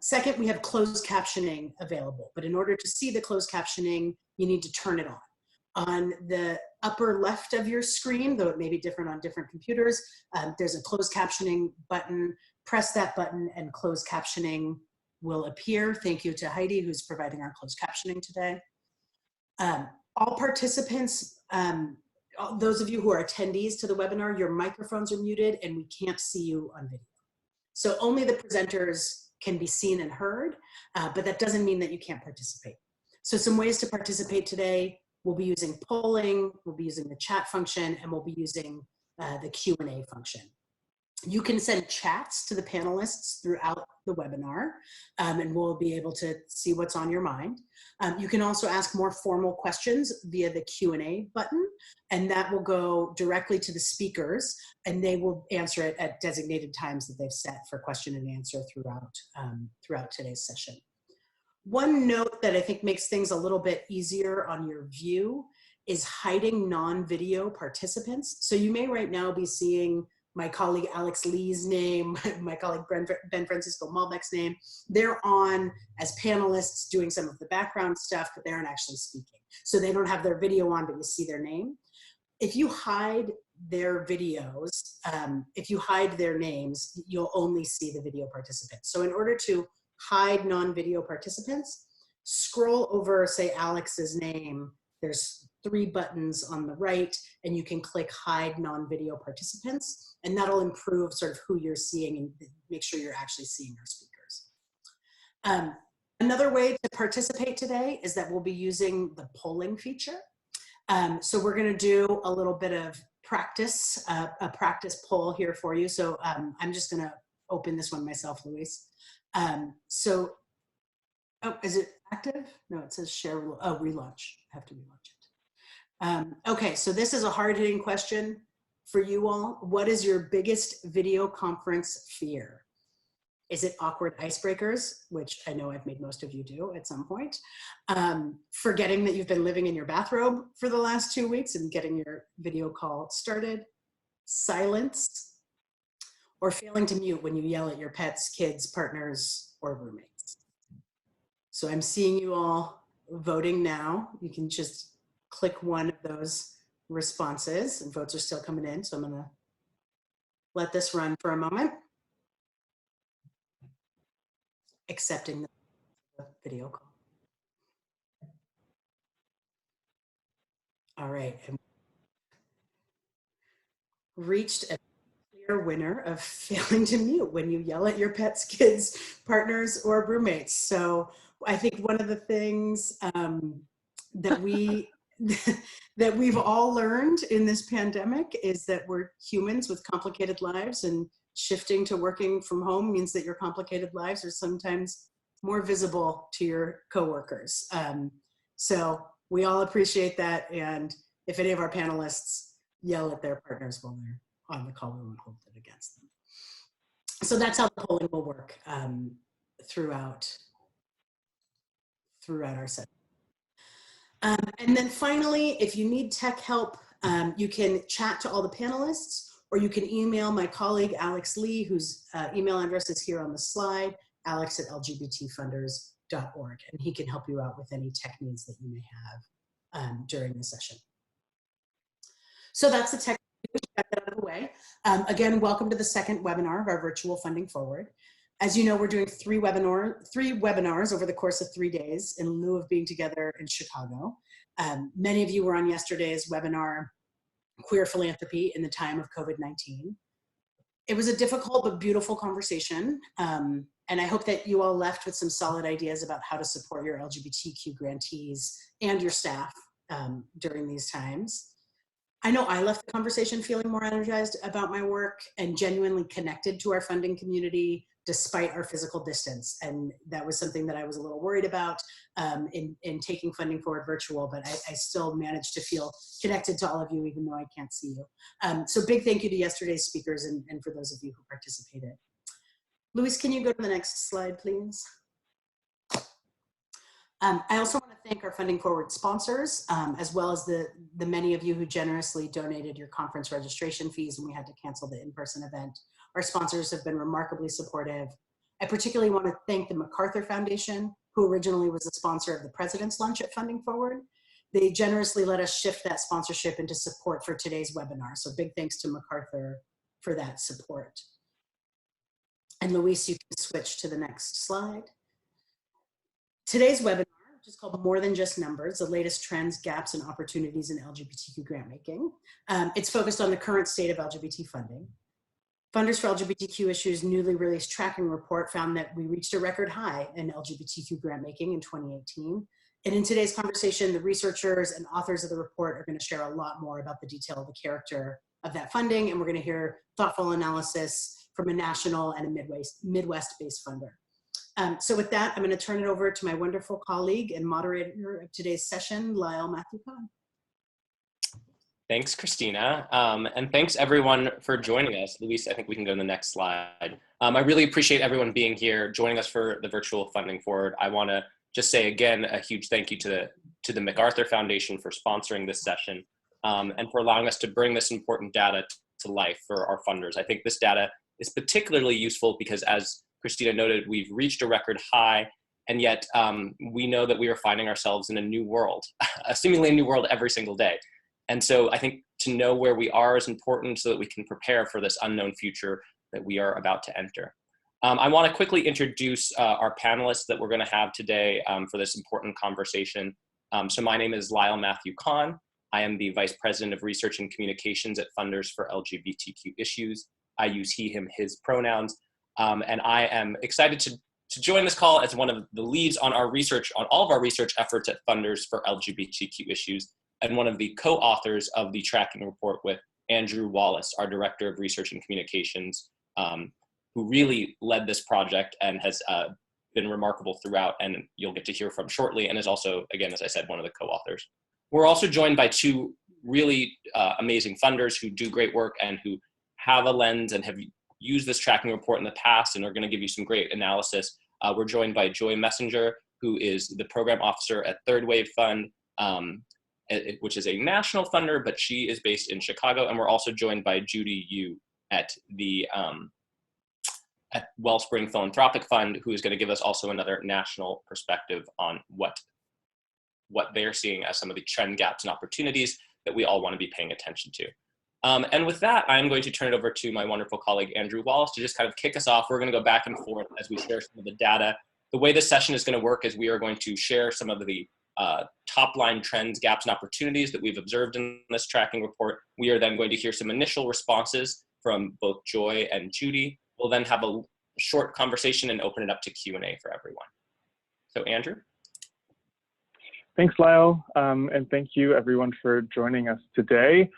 Second, we have closed captioning available, but in order to see the closed captioning, you need to turn it on. On the upper left of your screen, though it may be different on different computers, there's a closed captioning button. Press that button and closed captioning will appear. Thank you to Heidi, who's providing our closed captioning today. All participants, those of you who are attendees to the webinar, your microphones are muted and we can't see you on video. So only the presenters can be seen and heard, but that doesn't mean that you can't participate. So some ways to participate today: we'll be using polling, we'll be using the chat function, and we'll be using the Q&A function. You can send chats to the panelists throughout the webinar, and we'll be able to see what's on your mind. You can also ask more formal questions via the Q&A button, and that will go directly to the speakers, and they will answer it at designated times that they've set for question and answer throughout today's session. One note that I think makes things a little bit easier on your view is hiding non-video participants. So you may right now be seeing my colleague Alex Lee's name, my colleague Ben Francisco Malbec's name. They're on as panelists doing some of the background stuff, but they aren't actually speaking. So they don't have their video on, but you see their name. If you hide their videos, if you hide their names, you'll only see the video participants. So in order to hide non-video participants, scroll over, say, Alex's name. There's 3 buttons on the right, and you can click hide non-video participants, and that'll improve sort of who you're seeing and make sure you're actually seeing our speakers. Another way to participate today is that we'll be using the polling feature. So we're going to do a little bit of practice, a practice poll here for you. So I'm just going to open this one myself, Luis. Oh, is it active? No, it says share, oh, relaunch. I have to relaunch it. Okay, so this is a hard-hitting question for you all. What is your biggest video conference fear? Is it awkward icebreakers, which I know I've made most of you do at some point? Forgetting that you've been living in your bathrobe for the last 2 weeks and getting your video call started? Silence? Or failing to mute when you yell at your pets, kids, partners, or roommates? So I'm seeing you all voting now. You can just click one of those responses, and votes are still coming in. So I'm gonna let this run for a moment. Accepting the video call. All right. And reached a clear winner of failing to mute when you yell at your pets, kids, partners, or roommates. So I think one of the things that we've all learned in this pandemic is that we're humans with complicated lives, and shifting to working from home means that your complicated lives are sometimes more visible to your coworkers. So we all appreciate that, and if any of our panelists yell at their partners while they're on the call, we won't hold it against them. So that's how the polling will work throughout our session. And then finally, if you need tech help, you can chat to all the panelists, or you can email my colleague, Alex Lee, whose email address is here on the slide, alex@lgbtfunders.org, and he can help you out with any tech needs that you may have during the session. So that's the tech, get that out of the way. Again, welcome to the second webinar of our virtual Funding Forward. As you know, we're doing three webinars over the course of 3 days in lieu of being together in Chicago. Many of you were on yesterday's webinar, Queer Philanthropy in the Time of COVID-19. It was a difficult but beautiful conversation, and I hope that you all left with some solid ideas about how to support your LGBTQ grantees and your staff during these times. I know I left the conversation feeling more energized about my work and genuinely connected to our funding community despite our physical distance. And that was something that I was a little worried about in taking Funding Forward virtual, but I still managed to feel connected to all of you, even though I can't see you. So big thank you to yesterday's speakers and for those of you who participated. Luis, can you go to the next slide, please? I also want to thank our Funding Forward sponsors, as well as the many of you who generously donated your conference registration fees when we had to cancel the in-person event. Our sponsors have been remarkably supportive. I particularly want to thank the MacArthur Foundation, who originally was the sponsor of the President's Lunch at Funding Forward. They generously let us shift that sponsorship into support for today's webinar. So big thanks to MacArthur for that support. And Luis, you can switch to the next slide. Today's webinar, which is called More Than Just Numbers, the latest trends, gaps, and opportunities in LGBTQ grantmaking. It's focused on the current state of LGBT funding. Funders for LGBTQ Issues' newly released tracking report found that we reached a record high in LGBTQ grantmaking in 2018. And in today's conversation, the researchers and authors of the report are going to share a lot more about the detail of the character of that funding, and we're going to hear thoughtful analysis from a national and a Midwest-based funder. So with that, I'm going to turn it over to my wonderful colleague and moderator of today's session, Lyle Matthew Kan. Thanks, Christina. And thanks everyone for joining us. Luis, I think we can go to the next slide. I really appreciate everyone being here, joining us for the virtual Funding Forward. I want to just say again, a huge thank you to the MacArthur Foundation for sponsoring this session and for allowing us to bring this important data to life for our funders. I think this data is particularly useful because, as Christina noted, we've reached a record high, and yet we know that we are finding ourselves in a new world, a seemingly new world every single day. And so I think to know where we are is important so that we can prepare for this unknown future that we are about to enter. I want to quickly introduce our panelists that we're going to have today for this important conversation. So my name is Lyle Matthew Kan. I am the Vice President of Research and Communications at Funders for LGBTQ Issues. I use he, him, his pronouns. And I am excited to join this call as one of the leads on our research, on all of our research efforts at Funders for LGBTQ Issues, and one of the co-authors of the tracking report with Andrew Wallace, our Director of Research and Communications, who really led this project and has been remarkable throughout, and you'll get to hear from shortly, and is also, again, as I said, one of the co-authors. We're also joined by two really amazing funders who do great work and who have a lens and have used this tracking report in the past and are going to give you some great analysis. We're joined by Joy Messenger, who is the program officer at Third Wave Fund, which is a national funder, but she is based in Chicago. And we're also joined by Judy Yu at the at Wellspring Philanthropic Fund, who is going to give us also another national perspective on what they're seeing as some of the trend gaps and opportunities that we all want to be paying attention to. And with that, I'm going to turn it over to my wonderful colleague, Andrew Wallace, to just kind of kick us off. We're going to go back and forth as we share some of the data. The way this session is going to work is we are going to share some of the top line trends, gaps, and opportunities that we've observed in this tracking report. We are then going to hear some initial responses from both Joy and Judy. We'll then have a short conversation and open it up to Q&A for everyone. So Andrew? Thanks, Lyle, and thank you everyone for joining us today,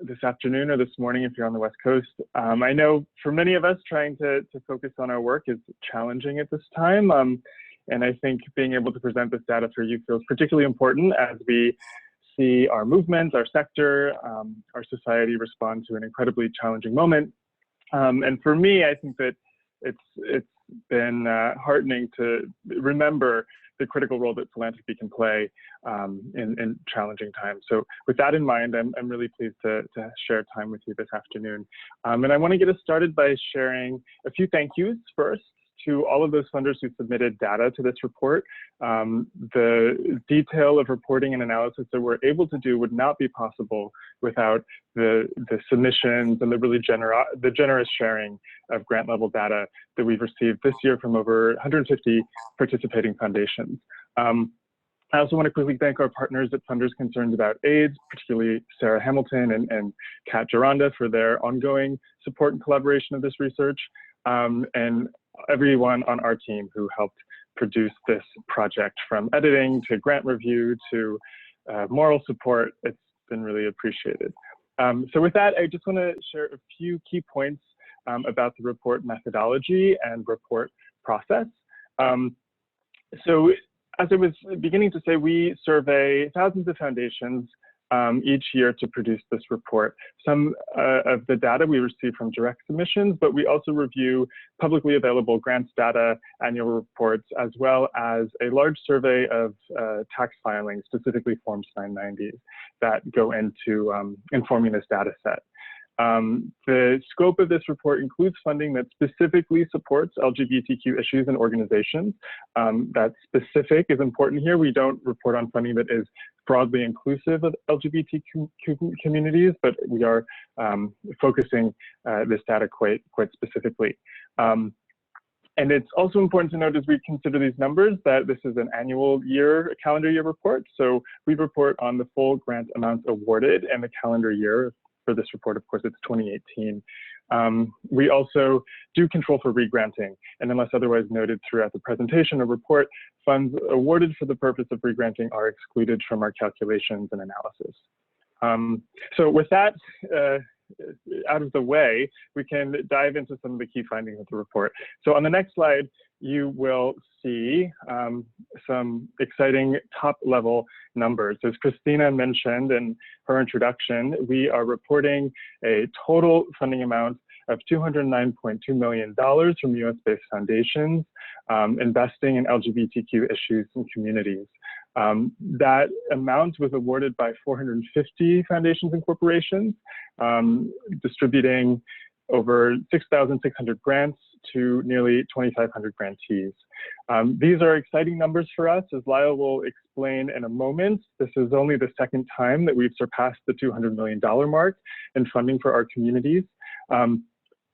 this afternoon or this morning if you're on the West Coast. I know for many of us, trying to focus on our work is challenging at this time, and I think being able to present this data for you feels particularly important as we see our movement, our sector, our society respond to an incredibly challenging moment. And for me, I think that it's been heartening to remember the critical role that philanthropy can play in challenging times. So with that in mind, I'm really pleased to share time with you this afternoon. And I want to get us started by sharing a few thank yous first to all of those funders who submitted data to this report. The detail of reporting and analysis that we're able to do would not be possible without the submissions and the really generous sharing of grant level data that we've received this year from over 150 participating foundations. I also want to quickly thank our partners at Funders Concerned About AIDS, particularly Sarah Hamilton and Kat Geranda for their ongoing support and collaboration of this research, and everyone on our team who helped produce this project, from editing to grant review to moral support. It's been really appreciated. So with that, I just want to share a few key points about the report methodology and report process. So as I was beginning to say, we survey thousands of foundations each year to produce this report. Some of the data we receive from direct submissions, but we also review publicly available grants data, annual reports, as well as a large survey of tax filings, specifically Forms 990, that go into informing this data set. The scope of this report includes funding that specifically supports LGBTQ issues and organizations. That specific is important here. We don't report on funding that is broadly inclusive of LGBTQ communities, but we are focusing this data quite specifically. And it's also important to note as we consider these numbers that this is an annual year, calendar year report. So we report on the full grant amounts awarded and the calendar year. For this report, of course, it's 2018. We also do control for regranting, and unless otherwise noted throughout the presentation or report, funds awarded for the purpose of regranting are excluded from our calculations and analysis. So with that out of the way, we can dive into some of the key findings of the report. So on the next slide, you will see some exciting top-level numbers. As Christina mentioned in her introduction, we are reporting a total funding amount of $209.2 million from US-based foundations investing in LGBTQ issues and communities. That amount was awarded by 450 foundations and corporations, distributing over 6,600 grants to nearly 2,500 grantees. These are exciting numbers for us, as Lyle will explain in a moment. This is only the second time that we've surpassed the $200 million mark in funding for our communities.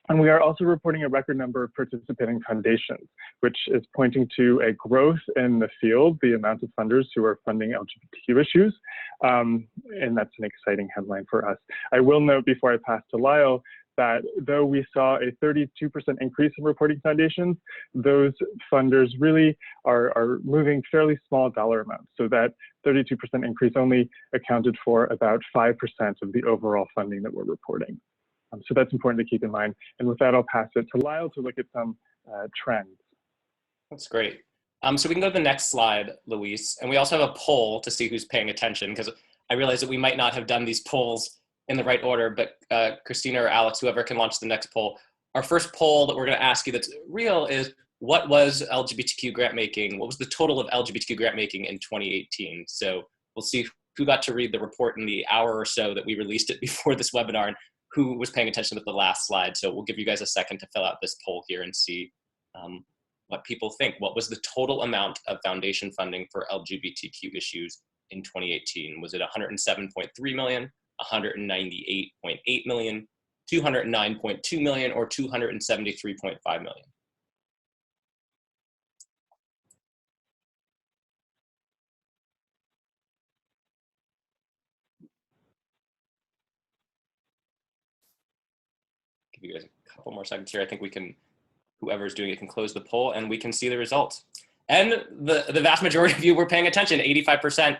And we are also reporting a record number of participating foundations, which is pointing to a growth in the field, the amount of funders who are funding LGBTQ issues. And that's an exciting headline for us. I will note before I pass to Lyle that though we saw a 32% increase in reporting foundations, those funders really are moving fairly small dollar amounts. So that 32% increase only accounted for about 5% of the overall funding that we're reporting. So that's important to keep in mind. And with that, I'll pass it to Lyle to look at some trends. That's great. So we can go to the next slide, Luis. And we also have a poll to see who's paying attention, because I realize that we might not have done these polls in the right order, but Christina or Alex, whoever can launch the next poll. Our first poll that we're going to ask you that's real is, what was LGBTQ grantmaking? What was the total of LGBTQ grantmaking in 2018? So we'll see who got to read the report in the hour or so that we released it before this webinar, and who was paying attention to the last slide. So we'll give you guys a second to fill out this poll here and see what people think. What was the total amount of foundation funding for LGBTQ issues in 2018? Was it 107.3 million, 198.8 million, 209.2 million, or 273.5 million? Give you guys a couple more seconds here. I think we can, whoever's doing it can close the poll and we can see the results. And the vast majority of you were paying attention. 85%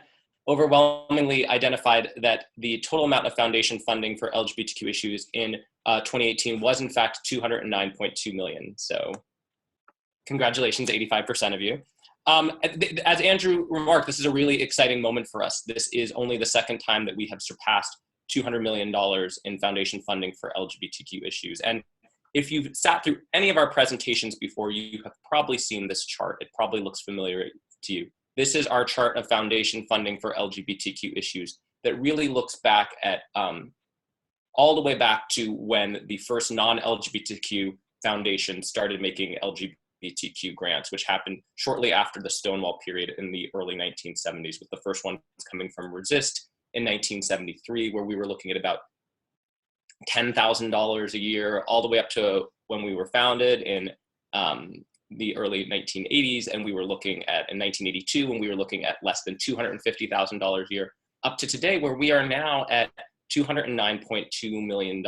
overwhelmingly identified that the total amount of foundation funding for LGBTQ issues in 2018 was in fact 209.2 million. So congratulations, 85% of you. As Andrew remarked, this is a really exciting moment for us. This is only the second time that we have surpassed $200 million in foundation funding for LGBTQ issues. And if you've sat through any of our presentations before, you have probably seen this chart. It probably looks familiar to you. This is our chart of foundation funding for LGBTQ issues that really looks back at all the way back to when the first non-LGBTQ foundation started making LGBTQ grants, which happened shortly after the Stonewall period in the early 1970s, with the first one coming from Resist in 1973, where we were looking at about $10,000 a year, all the way up to when we were founded in the early 1980s, and we were looking at, in 1982, when we were looking at less than $250,000 a year, up to today, where we are now at $209.2 million.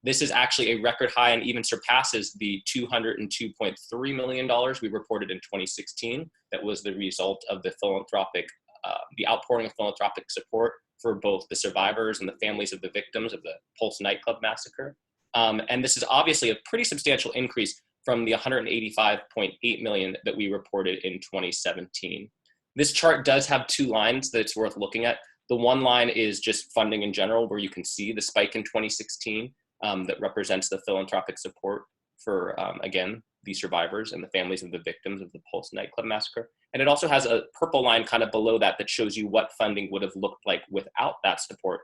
This is actually a record high and even surpasses the $202.3 million we reported in 2016. That was the result of the philanthropic the outpouring of philanthropic support for both the survivors and the families of the victims of the Pulse nightclub massacre. And this is obviously a pretty substantial increase from the 185.8 million that we reported in 2017. This chart does have two lines that it's worth looking at. The one line is just funding in general, where you can see the spike in 2016 that represents the philanthropic support for, again, the survivors and the families of the victims of the Pulse nightclub massacre. And it also has a purple line kind of below that that shows you what funding would have looked like without that support.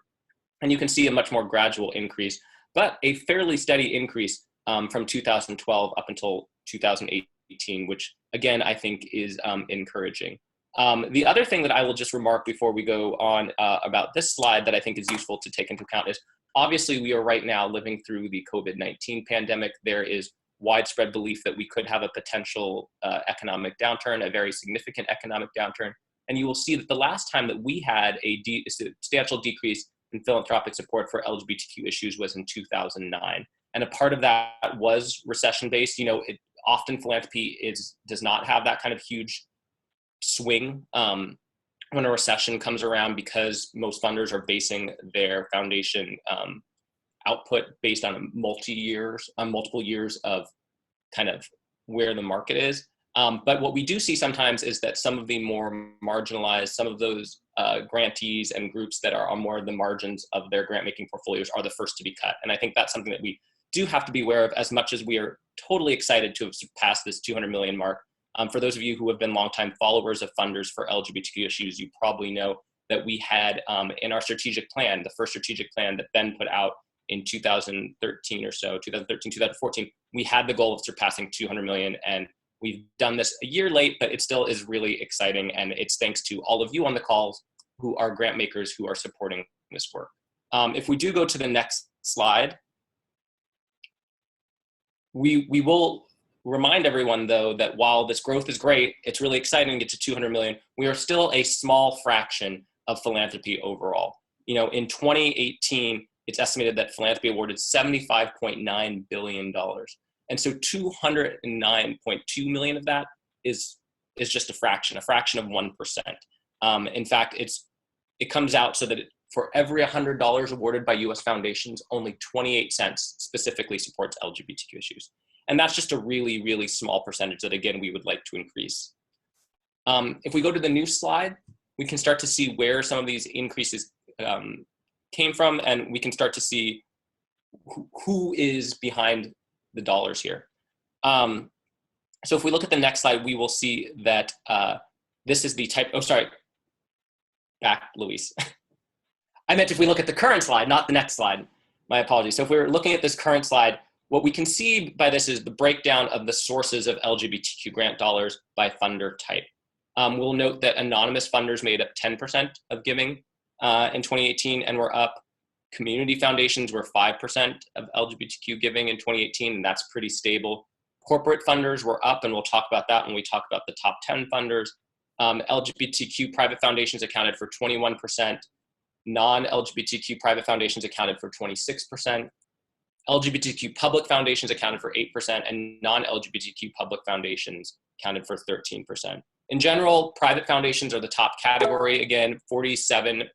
And you can see a much more gradual increase, but a fairly steady increase from 2012 up until 2018, which again, I think is encouraging. The other thing that I will just remark before we go on about this slide that I think is useful to take into account is, obviously we are right now living through the COVID-19 pandemic. There is widespread belief that we could have a potential economic downturn, a very significant economic downturn. And you will see that the last time that we had a substantial decrease in philanthropic support for LGBTQ issues was in 2009. And a part of that was recession-based. Often philanthropy does not have that kind of huge swing when a recession comes around, because most funders are basing their foundation output based on multiple years of kind of where the market is. But what we do see sometimes is that some of the more marginalized, some of those grantees and groups that are on more of the margins of their grant making portfolios are the first to be cut. And I think that's something that we do have to be aware of, as much as we are totally excited to have surpassed this 200 million mark. For those of you who have been longtime followers of funders for LGBTQ issues, you probably know that we had in our strategic plan, the first strategic plan that Ben put out in 2013 or so, 2013, 2014, we had the goal of surpassing 200 million. And we've done this a year late, but it still is really exciting. And it's thanks to all of you on the calls who are grant makers who are supporting this work. If we do go to the next slide, we will remind everyone, though, that while this growth is great, it's really exciting to get to 200 million, we are still a small fraction of philanthropy overall. In 2018, it's estimated that philanthropy awarded $75.9 billion. And so 209.2 million of that is just a fraction of 1%. In fact, it comes out so that for every $100 awarded by US foundations, only 28 cents specifically supports LGBTQ issues. And that's just a really, really small percentage that, again, we would like to increase. If we go to the new slide, we can start to see where some of these increases came from, and we can start to see who is behind the dollars here. So if we look at the next slide, we will see that this is the type, back, Luis. I meant if we look at the current slide, not the next slide, my apologies. So if we're looking at this current slide, what we can see by this is the breakdown of the sources of LGBTQ grant dollars by funder type. We'll note that anonymous funders made up 10% of giving in 2018, and we're up. Community foundations were 5% of LGBTQ giving in 2018, and that's pretty stable. Corporate funders were up, and we'll talk about that when we talk about the top 10 funders. LGBTQ private foundations accounted for 21%. Non-LGBTQ private foundations accounted for 26%. LGBTQ public foundations accounted for 8%, and non-LGBTQ public foundations accounted for 13%. In general, private foundations are the top category. Again, 47%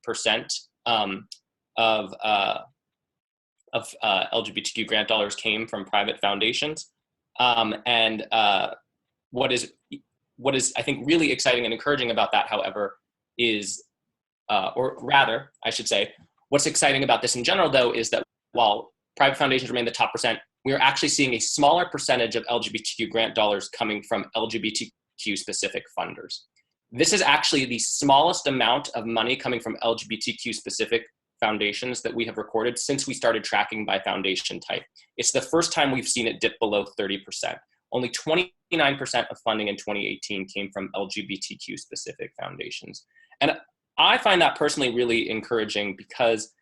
of LGBTQ grant dollars came from private foundations. And what is I think really exciting and encouraging about that, however, is, or rather, I should say, what's exciting about this in general, though, is that while private foundations remain the top percent, we are actually seeing a smaller percentage of LGBTQ grant dollars coming from LGBTQ specific funders. This is actually the smallest amount of money coming from LGBTQ specific foundations that we have recorded since we started tracking by foundation type. It's the first time we've seen it dip below 30%. Only 29% of funding in 2018 came from LGBTQ specific foundations. And I find that personally really encouraging because,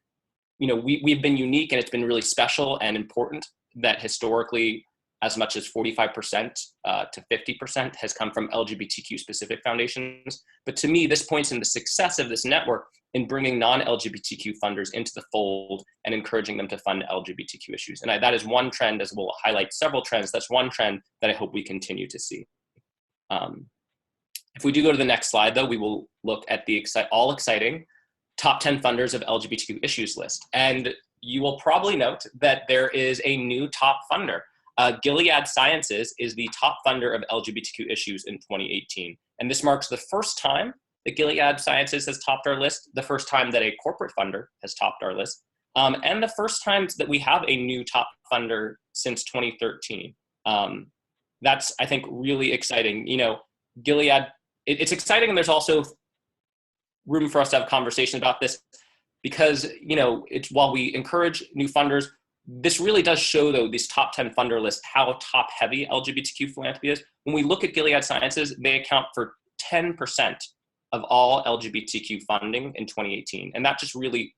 we've been unique, and it's been really special and important that historically as much as 45% to 50% has come from LGBTQ specific foundations. But to me, this points in the success of this network in bringing non-LGBTQ funders into the fold and encouraging them to fund LGBTQ issues. And that is one trend, as we'll highlight several trends, that's one trend that I hope we continue to see. If we do go to the next slide, though, we will look at the all exciting top 10 funders of LGBTQ issues list. And you will probably note that there is a new top funder. Gilead Sciences is the top funder of LGBTQ issues in 2018. And this marks the first time that Gilead Sciences has topped our list, the first time that a corporate funder has topped our list, and the first time that we have a new top funder since 2013. That's, I think, really exciting. Gilead, it's exciting, and there's also room for us to have a conversation about this. because, you know, it's, while we encourage new funders, this really does show, though, this top 10 funder list, how top heavy LGBTQ philanthropy is. When we look at Gilead Sciences, they account for 10% of all LGBTQ funding in 2018. And that just really,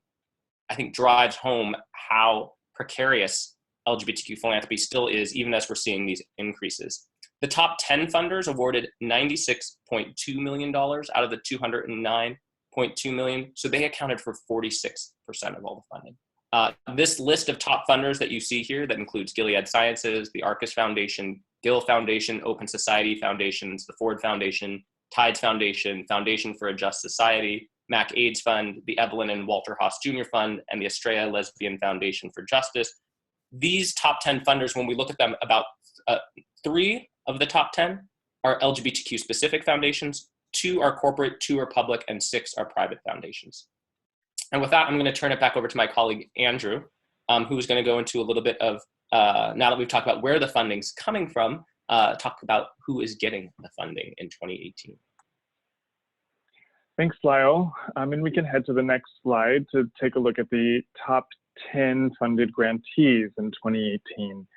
I think, drives home how precarious LGBTQ philanthropy still is, even as we're seeing these increases. The top 10 funders awarded $96.2 million out of the $209.2 million. So they accounted for 46% of all the funding. This list of top funders that you see here, that includes Gilead Sciences, the Arcus Foundation, Gill Foundation, Open Society Foundations, the Ford Foundation, Tides Foundation, Foundation for a Just Society, Mac AIDS Fund, the Evelyn and Walter Haas Jr. Fund, and the Estrella Lesbian Foundation for Justice. These top 10 funders, when we look at them, about 3 of the top 10 are LGBTQ specific foundations, 2 are corporate, 2 are public, and 6 are private foundations. And with that, I'm going to turn it back over to my colleague, Andrew, who's going to go into a little bit of, now that we've talked about where the funding's coming from, talk about who is getting the funding in 2018. Thanks, Lyle. And we can head to the next slide to take a look at the top 10 funded grantees in 2018.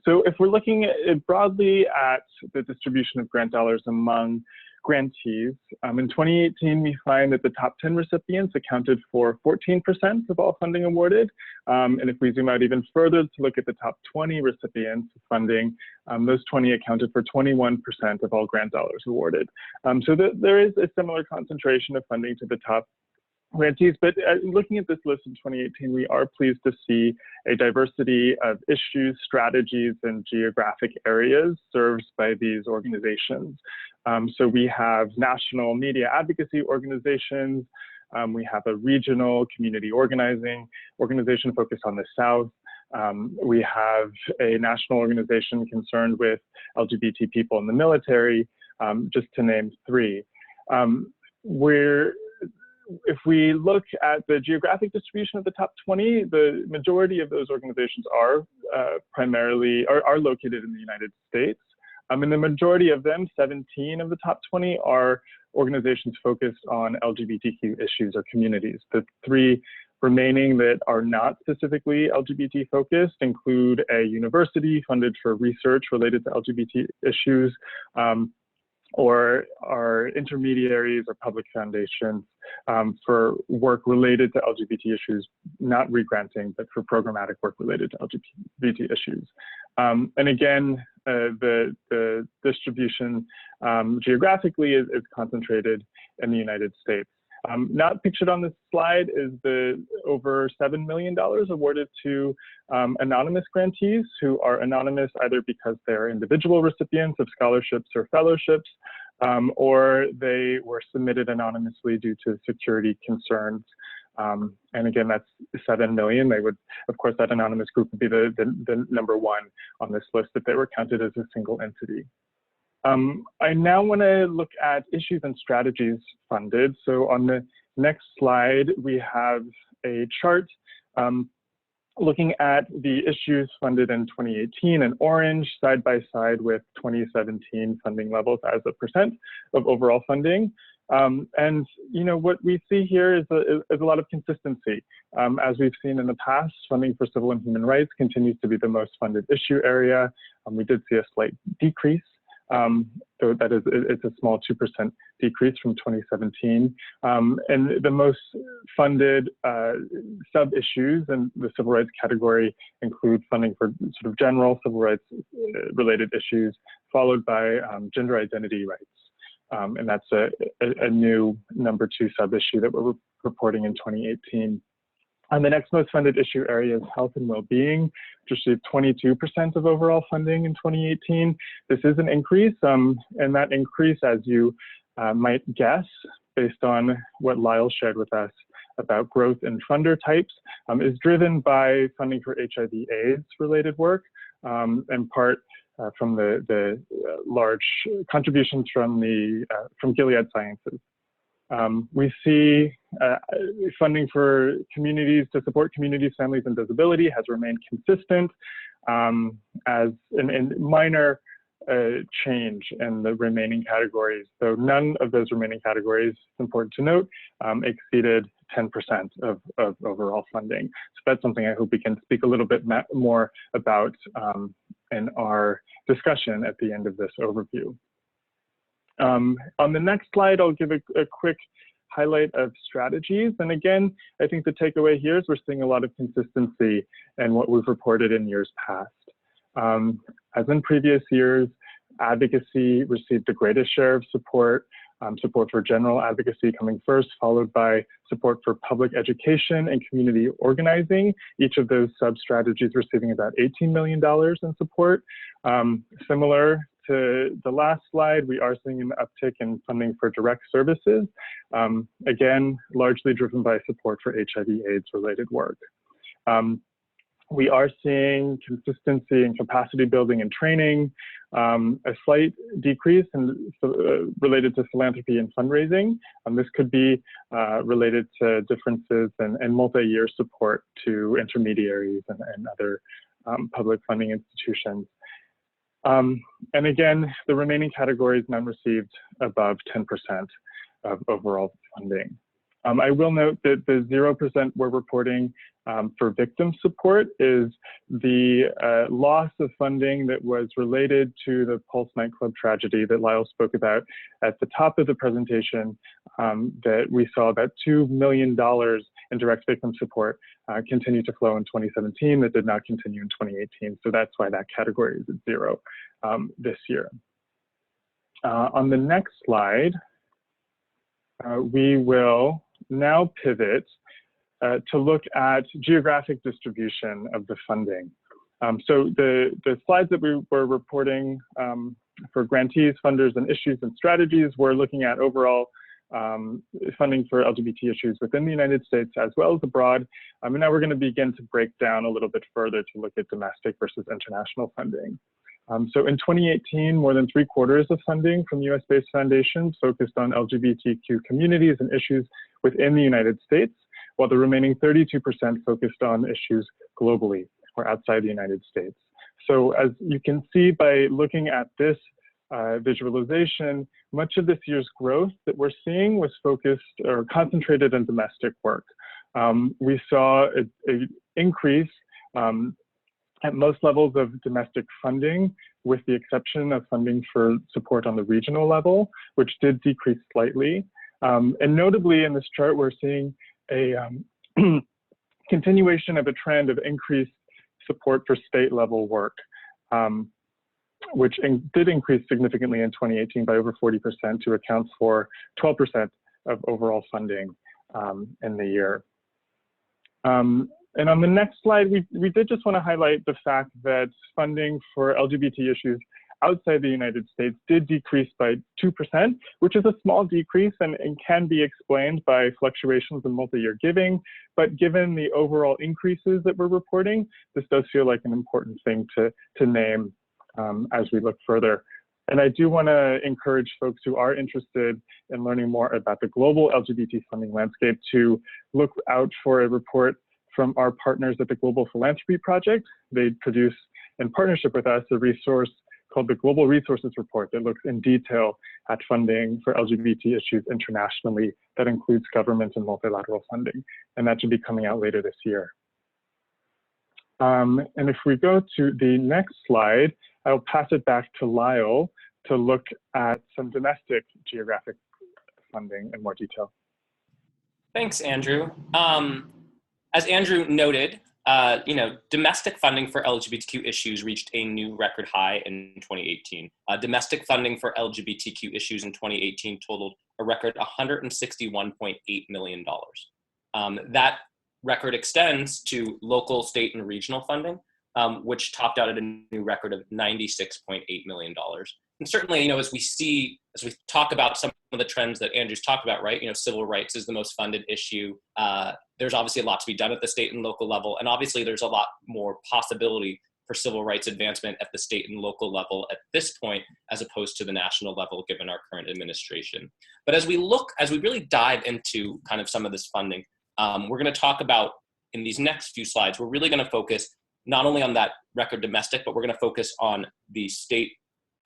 So if we're looking broadly at the distribution of grant dollars among grantees, in 2018, we find that the top 10 recipients accounted for 14% of all funding awarded. And if we zoom out even further to look at the top 20 recipients of funding, those 20 accounted for 21% of all grant dollars awarded. So there is a similar concentration of funding to the top grantees, but looking at this list in 2018, we are pleased to see a diversity of issues, strategies, and geographic areas served by these organizations. So we have national media advocacy organizations, we have a regional community organizing organization focused on the South, we have a national organization concerned with LGBT people in the military, just to name 3. If we look at the geographic distribution of the top 20, the majority of those organizations are located in the United States. And the majority of them, 17 of the top 20, are organizations focused on LGBTQ issues or communities. The 3 remaining that are not specifically LGBT focused include a university funded for research related to LGBT issues, or are intermediaries or public foundations for work related to LGBT issues, not regranting, but for programmatic work related to LGBT issues. And again, the distribution geographically is concentrated in the United States. Not pictured on this slide is the over $7 million awarded to anonymous grantees who are anonymous either because they're individual recipients of scholarships or fellowships, or they were submitted anonymously due to security concerns. And again, that's 7 million. They would, of course, that anonymous group would be the number 1 on this list if they were counted as a single entity. I now want to look at issues and strategies funded. So on the next slide, we have a chart looking at the issues funded in 2018 in orange, side by side with 2017 funding levels as a percent of overall funding. And you know what we see here is a lot of consistency. As we've seen in the past, funding for civil and human rights continues to be the most funded issue area. We did see a slight decrease. So that is, it's a small 2% decrease from 2017. And the most funded sub-issues in the civil rights category include funding for sort of general civil rights related issues, followed by gender identity rights. And that's a new number 2 sub-issue that we're reporting in 2018. And the next most funded issue area is health and well-being, which received 22% of overall funding in 2018. This is an increase, and that increase, as you might guess, based on what Lyle shared with us about growth in funder types, is driven by funding for HIV/AIDS related work, in part from the large contributions from Gilead Sciences. We see funding for communities to support communities, families, and disability has remained consistent as in minor change in the remaining categories. So none of those remaining categories, it's important to note, exceeded 10% of overall funding. So that's something I hope we can speak a little bit more about in our discussion at the end of this overview. On the next slide, I'll give a quick highlight of strategies. And again, I think the takeaway here is we're seeing a lot of consistency in what we've reported in years past. As in previous years, advocacy received the greatest share of support, support for general advocacy coming first, followed by support for public education and community organizing, each of those sub-strategies receiving about $18 million in support. Similar to the last slide, we are seeing an uptick in funding for direct services, again, largely driven by support for HIV/AIDS related work. We are seeing consistency in capacity building and training, a slight decrease related to philanthropy and fundraising. This could be related to differences in multi-year support to intermediaries and other public funding institutions. And again, the remaining categories, none received above 10% of overall funding. I will note that the 0% we're reporting for victim support is the loss of funding that was related to the Pulse nightclub tragedy that Lyle spoke about at the top of the presentation, that we saw about $2 million in direct victim support continue to flow in 2017 that did not continue in 2018. So that's why that category is at 0 this year. On the next slide, we will now pivot to look at geographic distribution of the funding. So the slides that we were reporting for grantees, funders, and issues and strategies, we're looking at overall funding for LGBT issues within the United States as well as abroad. And now we're going to begin to break down a little bit further to look at domestic versus international funding. So in 2018, more than 3/4 of funding from US-based foundations focused on LGBTQ communities and issues within the United States, while the remaining 32% focused on issues globally or outside the United States. So as you can see by looking at this visualization, much of this year's growth that we're seeing was focused or concentrated in domestic work. We saw an increase at most levels of domestic funding, with the exception of funding for support on the regional level, which did decrease slightly. And notably in this chart, we're seeing a continuation of a trend of increased support for state level work, which did increase significantly in 2018 by over 40% to account for 12% of overall funding in the year. And on the next slide, we did just want to highlight the fact that funding for LGBT issues outside the United States did decrease by 2%, which is a small decrease and can be explained by fluctuations in multi-year giving. But given the overall increases that we're reporting, this does feel like an important thing to name as we look further. And I do want to encourage folks who are interested in learning more about the global LGBT funding landscape to look out for a report from our partners at the Global Philanthropy Project. They produce, in partnership with us, a resource called the Global Resources Report that looks in detail at funding for LGBT issues internationally that includes government and multilateral funding. And that should be coming out later this year. And if we go to the next slide, I'll pass it back to Lyle to look at some domestic geographic funding in more detail. Thanks, Andrew. As Andrew noted, domestic funding for LGBTQ issues reached a new record high in 2018. Domestic funding for LGBTQ issues in 2018 totaled a record $161.8 million. That record extends to local, state, and regional funding, which topped out at a new record of $96.8 million. And certainly, as we talk about some of the trends that Andrew's talked about, right? Civil rights is the most funded issue. There's obviously a lot to be done at the state and local level. And obviously there's a lot more possibility for civil rights advancement at the state and local level at this point, as opposed to the national level, given our current administration. But as we really dive into kind of some of this funding, we're going to talk about, in these next few slides, we're really going to focus not only on that record domestic, but we're going to focus on the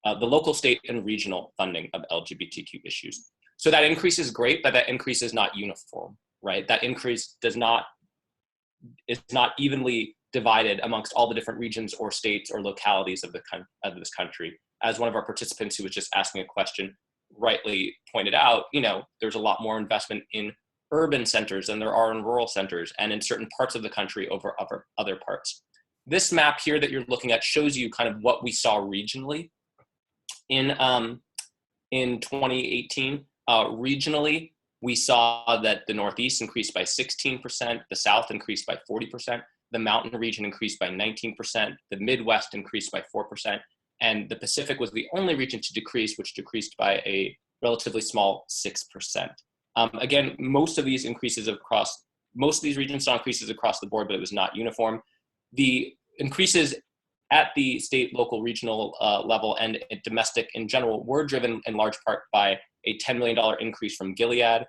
local, state, and regional funding of LGBTQ issues. So that increase is great, but that increase is not uniform. right? That increase is not evenly divided amongst all the different regions or states or localities of this country. As one of our participants who was just asking a question rightly pointed out, there's a lot more investment in urban centers than there are in rural centers and in certain parts of the country over other parts. This map here that you're looking at shows you kind of what we saw regionally in 2018. Regionally, we saw that the Northeast increased by 16%, the South increased by 40%, the Mountain region increased by 19%, the Midwest increased by 4%, and the Pacific was the only region to decrease, which decreased by a relatively small 6%. Again, most of these regions saw increases across the board, but it was not uniform. The increases at the state, local, regional level and domestic in general were driven in large part by a $10 million increase from Gilead,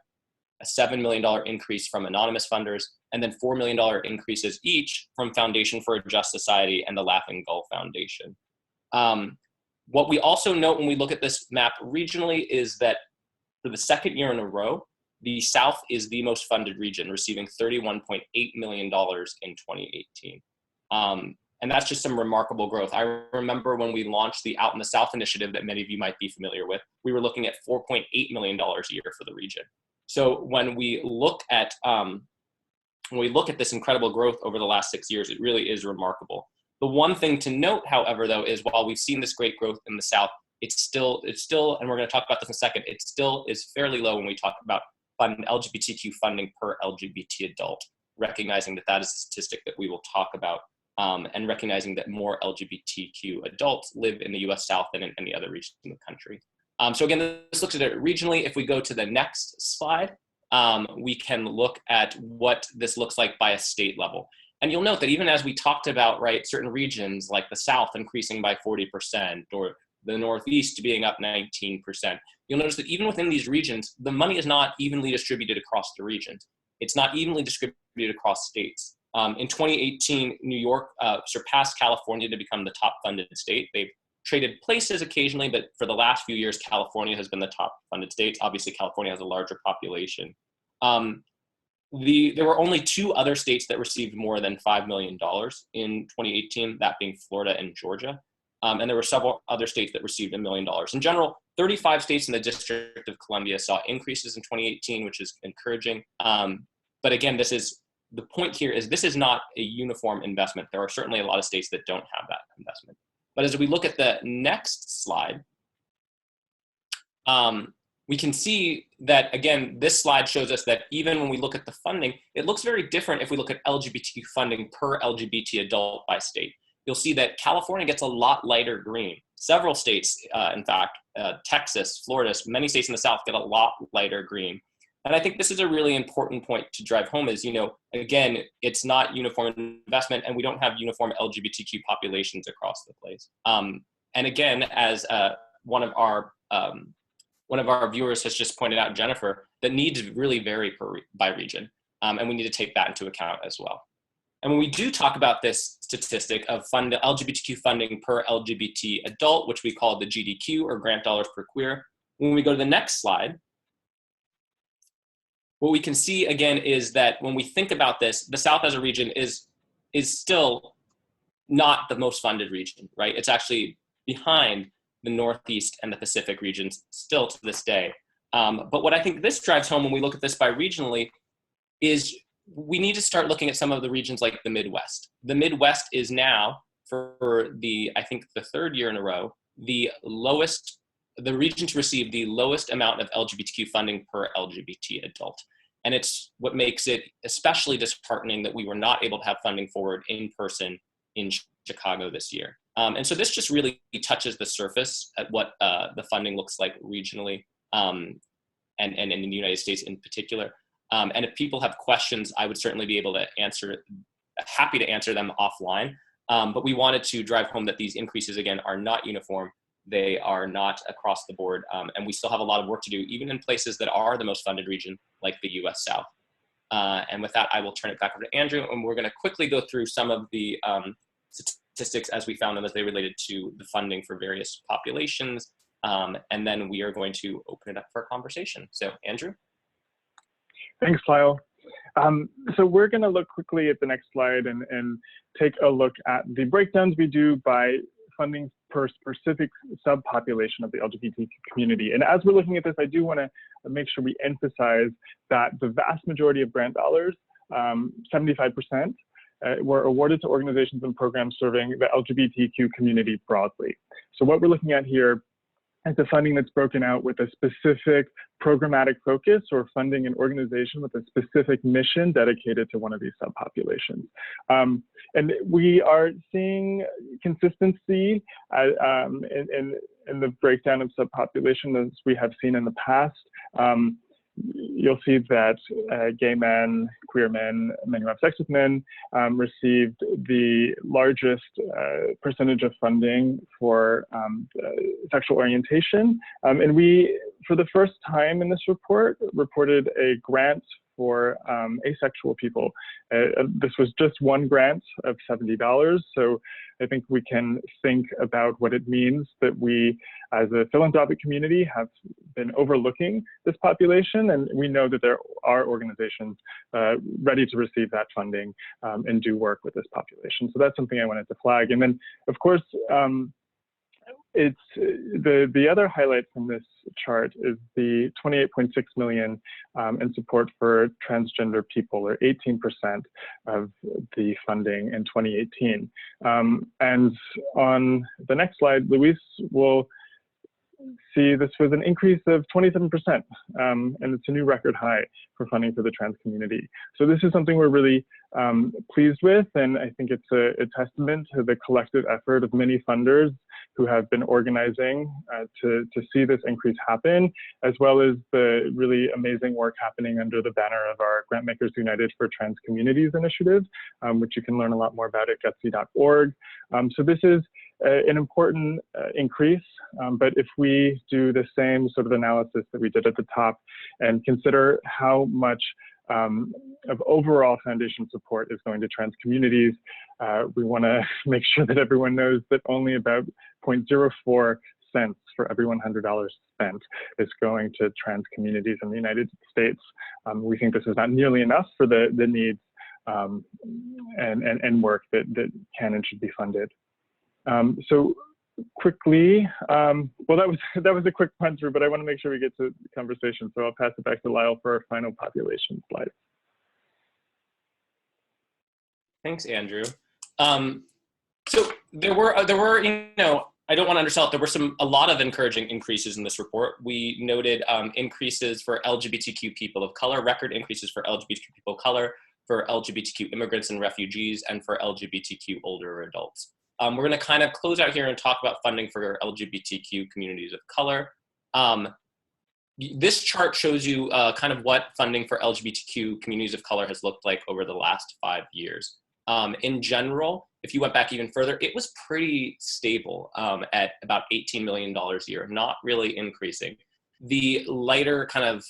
a $7 million increase from anonymous funders, and then $4 million increases each from Foundation for a Just Society and the Laughing Gull Foundation. What we also note when we look at this map regionally is that for the second year in a row, the South is the most funded region, receiving $31.8 million in 2018. And that's just some remarkable growth. I remember when we launched the Out in the South initiative that many of you might be familiar with, we were looking at $4.8 million a year for the region. So when we look at this incredible growth over the last 6 years, it really is remarkable. The one thing to note, however, though, is while we've seen this great growth in the South, it's still, and we're going to talk about this in a second, it still is fairly low when we talk about LGBTQ funding per LGBT adult, recognizing that that is a statistic that we will talk about, and recognizing that more LGBTQ adults live in the US South than in any other region in the country. So again, this looks at it regionally. If we go to the next slide, we can look at what this looks like by a state level. And you'll note that even as we talked about, right, certain regions like the South increasing by 40% or the Northeast being up 19%, you'll notice that even within these regions, the money is not evenly distributed across the regions. It's not evenly distributed across states. In 2018, New York surpassed California to become the top funded state. They've traded places occasionally, but for the last few years, California has been the top funded state. Obviously, California has a larger population. There were only 2 other states that received more than $5 million in 2018, that being Florida and Georgia. And there were several other states that received $1 million. In general, 35 states in the District of Columbia saw increases in 2018, which is encouraging. But again, the point here is this is not a uniform investment. There are certainly a lot of states that don't have that investment. But as we look at the next slide, we can see that, again, this slide shows us that even when we look at the funding, it looks very different if we look at LGBTQ funding per LGBT adult by state. You'll see that California gets a lot lighter green. Several states, in fact, Texas, Florida, many states in the South get a lot lighter green. And I think this is a really important point to drive home is, again, it's not uniform investment and we don't have uniform LGBTQ populations across the place. And again, as one of our viewers has just pointed out, Jennifer, the needs really vary by region. And we need to take that into account as well. And when we do talk about this statistic of LGBTQ funding per LGBT adult, which we call the GDQ or grant dollars per queer, when we go to the next slide, what we can see again is that when we think about this, the South as a region is still not the most funded region, right? It's actually behind the Northeast and the Pacific regions still to this day. But what I think this drives home when we look at this by regionally is we need to start looking at some of the regions like the Midwest. The Midwest is now, for I think the 3rd year in a row, the region to receive the lowest amount of LGBTQ funding per LGBT adult. And it's what makes it especially disheartening that we were not able to have funding forward in person in Chicago this year. And so this just really touches the surface at what the funding looks like regionally and in the United States in particular. And if people have questions, I would certainly be able to happy to answer them offline. But we wanted to drive home that these increases, again, are not uniform. They are not across the board. And we still have a lot of work to do, even in places that are the most funded region, like the US South. And with that, I will turn it back over to Andrew, and we're going to quickly go through some of the statistics as we found them as they related to the funding for various populations. And then we are going to open it up for a conversation. So Andrew? Thanks, Lyle. So we're going to look quickly at the next slide and take a look at the breakdowns we do by funding per specific subpopulation of the LGBTQ community. And as we're looking at this, I do want to make sure we emphasize that the vast majority of grant dollars, 75%, were awarded to organizations and programs serving the LGBTQ community broadly. So what we're looking at here is the funding that's broken out with a specific programmatic focus or funding an organization with a specific mission dedicated to one of these subpopulations. And we are seeing consistency in the breakdown of subpopulation as we have seen in the past. You'll see that gay men, queer men, men who have sex with men received the largest percentage of funding for sexual orientation. And we, for the first time in this report, reported a grant for asexual people. This was just one grant of $70. So I think we can think about what it means that we, as a philanthropic community, have been overlooking this population. And we know that there are organizations ready to receive that funding and do work with this population. So that's something I wanted to flag. And then, of course, it's the other highlight from this chart is the 28.6 million in support for transgender people, or 18% of the funding in 2018. And on the next slide, Luis will see this was an increase of 27%, and it's a new record high for funding for the trans community. So this is something we're really pleased with, and I think it's a testament to the collective effort of many funders who have been organizing to see this increase happen, as well as the really amazing work happening under the banner of our Grantmakers United for Trans Communities initiative, which you can learn a lot more about at gutsy.org. So this is an important increase, but if we do the same sort of analysis that we did at the top and consider how much of overall foundation support is going to trans communities, we want to make sure that everyone knows that only about 0.04 cents for every $100 spent is going to trans communities in the United States. We think this is not nearly enough for the needs and work that can and should be funded. So quickly, well, that was a quick run through, but I want to make sure we get to the conversation. So I'll pass it back to Lyle for our final population slide. Thanks, Andrew. So there were, you know, I don't want to undersell it. There were a lot of encouraging increases in this report. We noted increases for LGBTQ people of color, record increases for LGBTQ people of color, for LGBTQ immigrants and refugees, and for LGBTQ older adults. We're going to kind of close out here and talk about funding for LGBTQ communities of color. This chart shows you kind of what funding for LGBTQ communities of color has looked like over the last 5 years. In general, if you went back even further, it was pretty stable at about $18 million a year, not really increasing. The lighter kind of,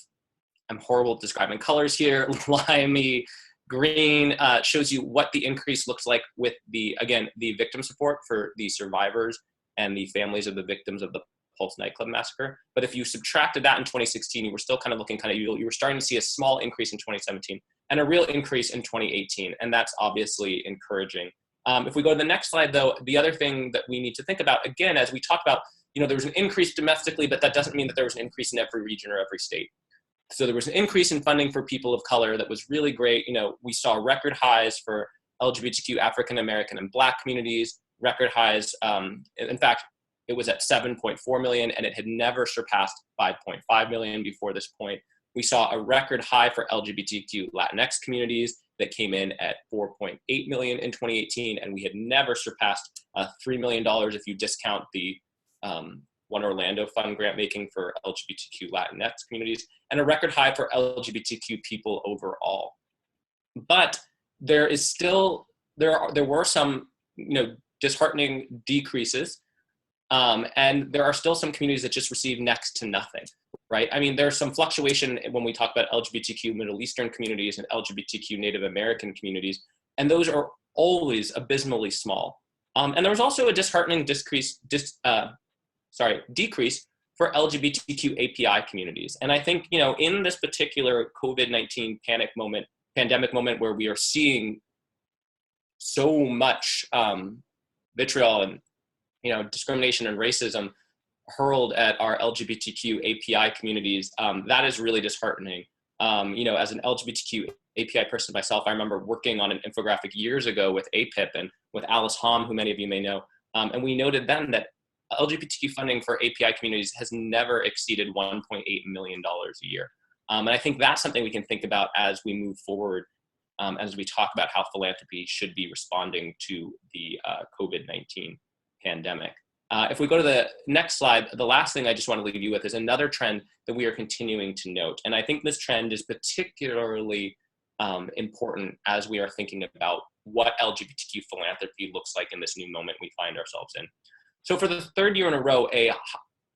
I'm horrible at describing colors here, limey green shows you what the increase looks like with the, again, the victim support for the survivors and the families of the victims of the Pulse nightclub massacre. But if you subtracted that in 2016, you were still kind of looking you were starting to see a small increase in 2017 and a real increase in 2018. And that's obviously encouraging. If we go to the next slide, though, the other thing that we need to think about, again, as we talk about, you know, there was an increase domestically, but that doesn't mean that there was an increase in every region or every state. So there was an increase in funding for people of color that was really great. You know, we saw record highs for LGBTQ African American and Black communities, record highs. In fact, it was at 7.4 million, and it had never surpassed 5.5 million before this point. We saw a record high for LGBTQ Latinx communities that came in at 4.8 million in 2018, and we had never surpassed $3 million if you discount the One Orlando Fund Grantmaking for LGBTQ Latinx communities, and a record high for LGBTQ people overall. But there is still, there were some, you know, disheartening decreases. And there are still some communities that just receive next to nothing, right? I mean, there's some fluctuation when we talk about LGBTQ Middle Eastern communities and LGBTQ Native American communities, and those are always abysmally small. And there was also a disheartening decrease for LGBTQ API communities. And I think, you know, in this particular COVID-19 panic moment pandemic moment where we are seeing so much vitriol and discrimination and racism hurled at our LGBTQ API communities, that is really disheartening. As an LGBTQ API person myself, I remember working on an infographic years ago with APIP and with Alice Hom, who many of you may know, and we noted then that LGBTQ funding for API communities has never exceeded $1.8 million a year. And I think that's something we can think about as we move forward, as we talk about how philanthropy should be responding to the COVID-19 pandemic. If we go to the next slide, the last thing I just want to leave you with is another trend that we are continuing to note. And I think this trend is particularly important as we are thinking about what LGBTQ philanthropy looks like in this new moment we find ourselves in. So for the third year in a row, a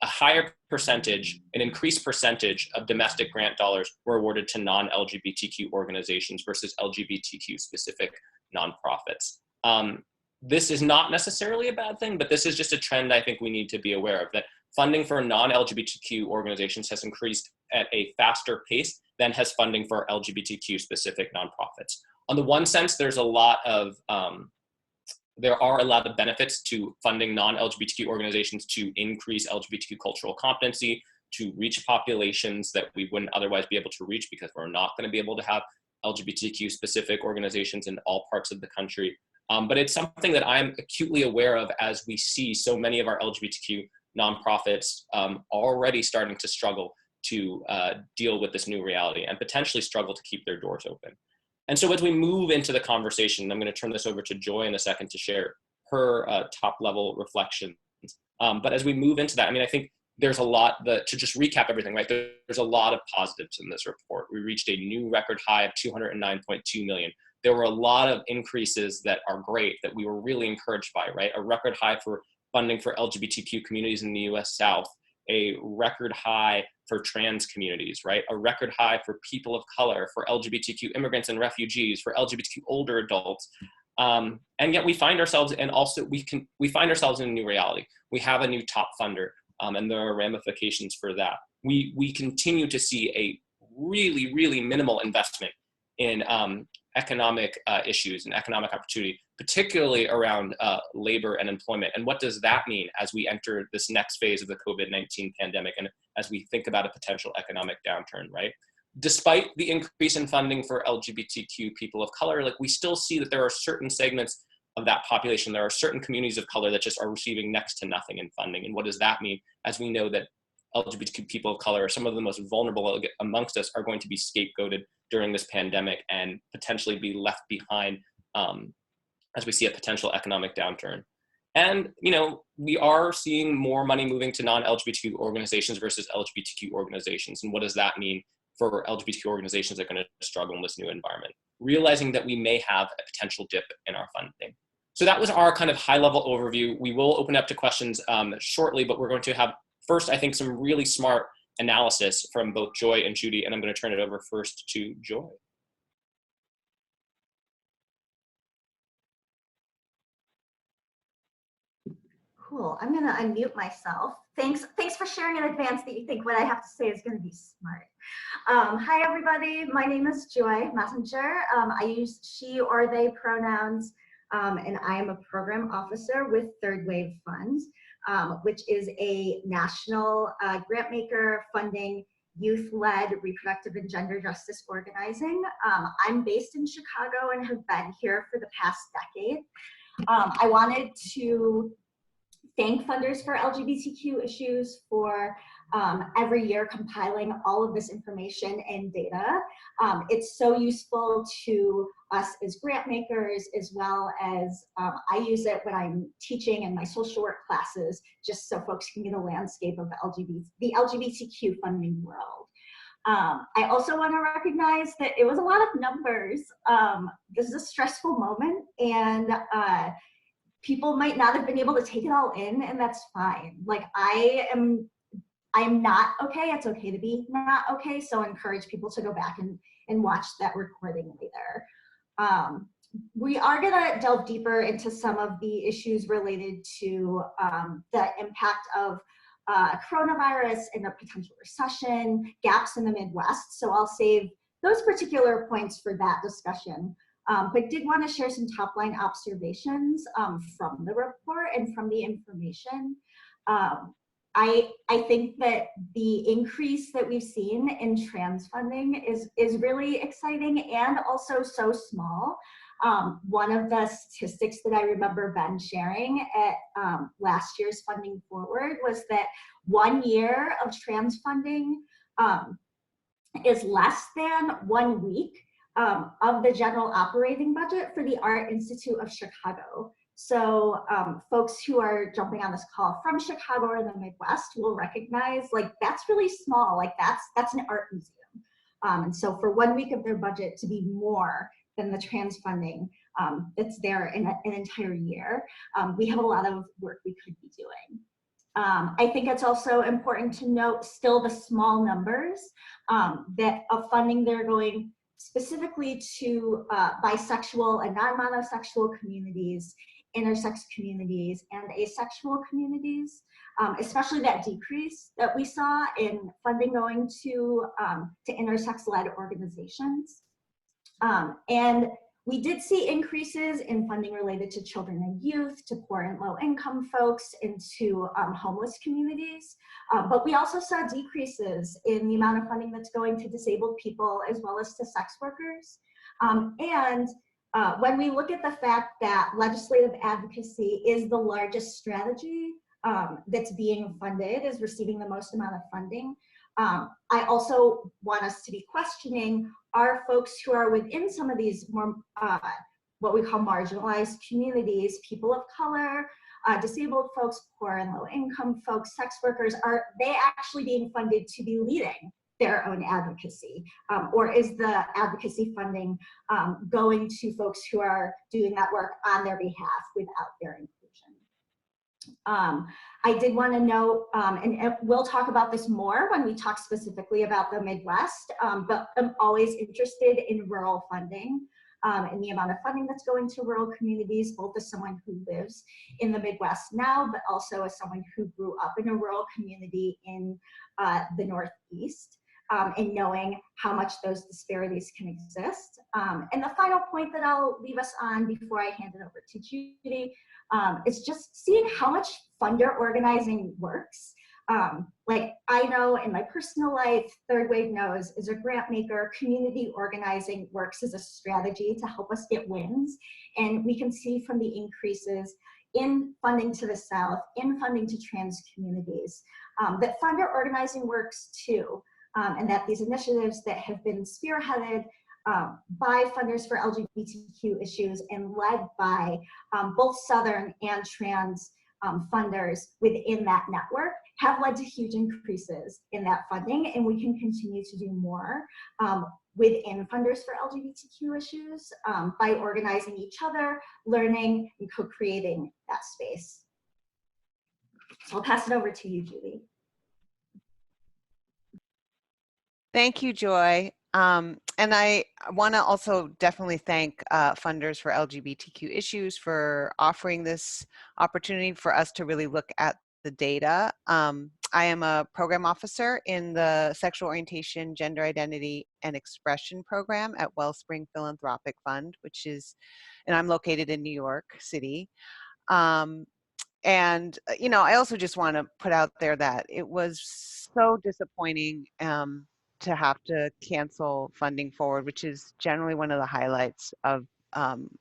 higher percentage, an increased percentage of domestic grant dollars were awarded to non-LGBTQ organizations versus LGBTQ specific nonprofits. This is not necessarily a bad thing, but this is just a trend I think we need to be aware of, that funding for non-LGBTQ organizations has increased at a faster pace than has funding for LGBTQ specific nonprofits. On the one sense, there are a lot of benefits to funding non-LGBTQ organizations to increase LGBTQ cultural competency, to reach populations that we wouldn't otherwise be able to reach because we're not going to be able to have LGBTQ specific organizations in all parts of the country. But it's something that I'm acutely aware of as we see so many of our LGBTQ nonprofits already starting to struggle to deal with this new reality and potentially struggle to keep their doors open. And so as we move into the conversation, I'm going to turn this over to Joy in a second to share her top level reflections. But as we move into that, I think there's a lot to just recap everything, right? There's a lot of positives in this report. We reached a new record high of $209.2 million. There were a lot of increases that are great that we were really encouraged by, right? A record high for funding for LGBTQ communities in the US South, a record high for trans communities, right? A record high for people of color, for LGBTQ immigrants and refugees, for LGBTQ older adults. And yet we find ourselves, and also we find ourselves in a new reality. We have a new top funder, and there are ramifications for that. We continue to see a really, really minimal investment in economic issues and economic opportunity, particularly around labor and employment. And what does that mean as we enter this next phase of the COVID-19 pandemic and as we think about a potential economic downturn, right? Despite the increase in funding for LGBTQ people of color, we still see that there are certain segments of that population, there are certain communities of color that just are receiving next to nothing in funding. And what does that mean as we know that LGBTQ people of color, some of the most vulnerable amongst us, are going to be scapegoated during this pandemic and potentially be left behind as we see a potential economic downturn. And, we are seeing more money moving to non-LGBTQ organizations versus LGBTQ organizations. And what does that mean for LGBTQ organizations that are going to struggle in this new environment? Realizing that we may have a potential dip in our funding. So that was our kind of high-level overview. We will open up to questions shortly, but we're going to have first, I think, some really smart analysis from both Joy and Judy, and I'm going to turn it over first to Joy. Cool. I'm going to unmute myself. Thanks for sharing in advance that you think what I have to say is going to be smart. Hi, everybody. My name is Joy Messenger. I use she or they pronouns, and I am a program officer with Third Wave Funds, which is a national grantmaker funding youth-led reproductive and gender justice organizing. I'm based in Chicago and have been here for the past decade. I wanted to thank funders for LGBTQ issues for every year compiling all of this information and data. It's so useful to us as grant makers, as well as I use it when I'm teaching in my social work classes, just so folks can get a landscape of the LGBTQ funding world. I also want to recognize that it was a lot of numbers. This is a stressful moment, and people might not have been able to take it all in, and that's fine. I am not okay. It's okay to be not okay. So I encourage people to go back and watch that recording later. We are gonna delve deeper into some of the issues related to the impact of coronavirus and a potential recession, gaps in the Midwest. So I'll save those particular points for that discussion. But did want to share some top line observations from the report and from the information. I think that the increase that we've seen in trans funding is really exciting and also so small. One of the statistics that I remember Ben sharing at last year's Funding Forward was that 1 year of trans funding is less than 1 week of the general operating budget for the Art Institute of Chicago. So folks who are jumping on this call from Chicago or the Midwest will recognize, like, that's really small, like that's an art museum. And so for 1 week of their budget to be more than the trans funding that's there in an entire year, we have a lot of work we could be doing. I think it's also important to note still the small numbers that of funding they're going specifically to bisexual and non-monosexual communities, intersex communities, and asexual communities, especially that decrease that we saw in funding going to intersex-led organizations. And we did see increases in funding related to children and youth, to poor and low-income folks, and to homeless communities. But we also saw decreases in the amount of funding that's going to disabled people as well as to sex workers. When we look at the fact that legislative advocacy is the largest strategy that's being funded, is receiving the most amount of funding, I also want us to be questioning, are folks who are within some of these more, what we call marginalized communities, people of color, disabled folks, poor and low income folks, sex workers, are they actually being funded to be leading their own advocacy? Or is the advocacy funding going to folks who are doing that work on their behalf without their inclusion? I did want to note, and we'll talk about this more when we talk specifically about the Midwest, but I'm always interested in rural funding and the amount of funding that's going to rural communities, both as someone who lives in the Midwest now, but also as someone who grew up in a rural community in the Northeast, and knowing how much those disparities can exist. And the final point that I'll leave us on before I hand it over to Judy, it's just seeing how much funder organizing works. Like I know in my personal life, Third Wave knows as a grant maker, community organizing works as a strategy to help us get wins. And we can see from the increases in funding to the South, in funding to trans communities, that funder organizing works too. And that these initiatives that have been spearheaded by funders for LGBTQ issues and led by both Southern and trans funders within that network have led to huge increases in that funding, and we can continue to do more within funders for LGBTQ issues by organizing each other, learning, and co-creating that space. So I'll pass it over to you, Judy. Thank you, Joy. And I want to also definitely thank funders for LGBTQ issues for offering this opportunity for us to really look at the data. I am a program officer in the Sexual Orientation, Gender Identity, and Expression program at Wellspring Philanthropic Fund, which is, and I'm located in New York City. And, you know, I also just want to put out there that it was so disappointing to have to cancel Funding Forward, which is generally one of the highlights of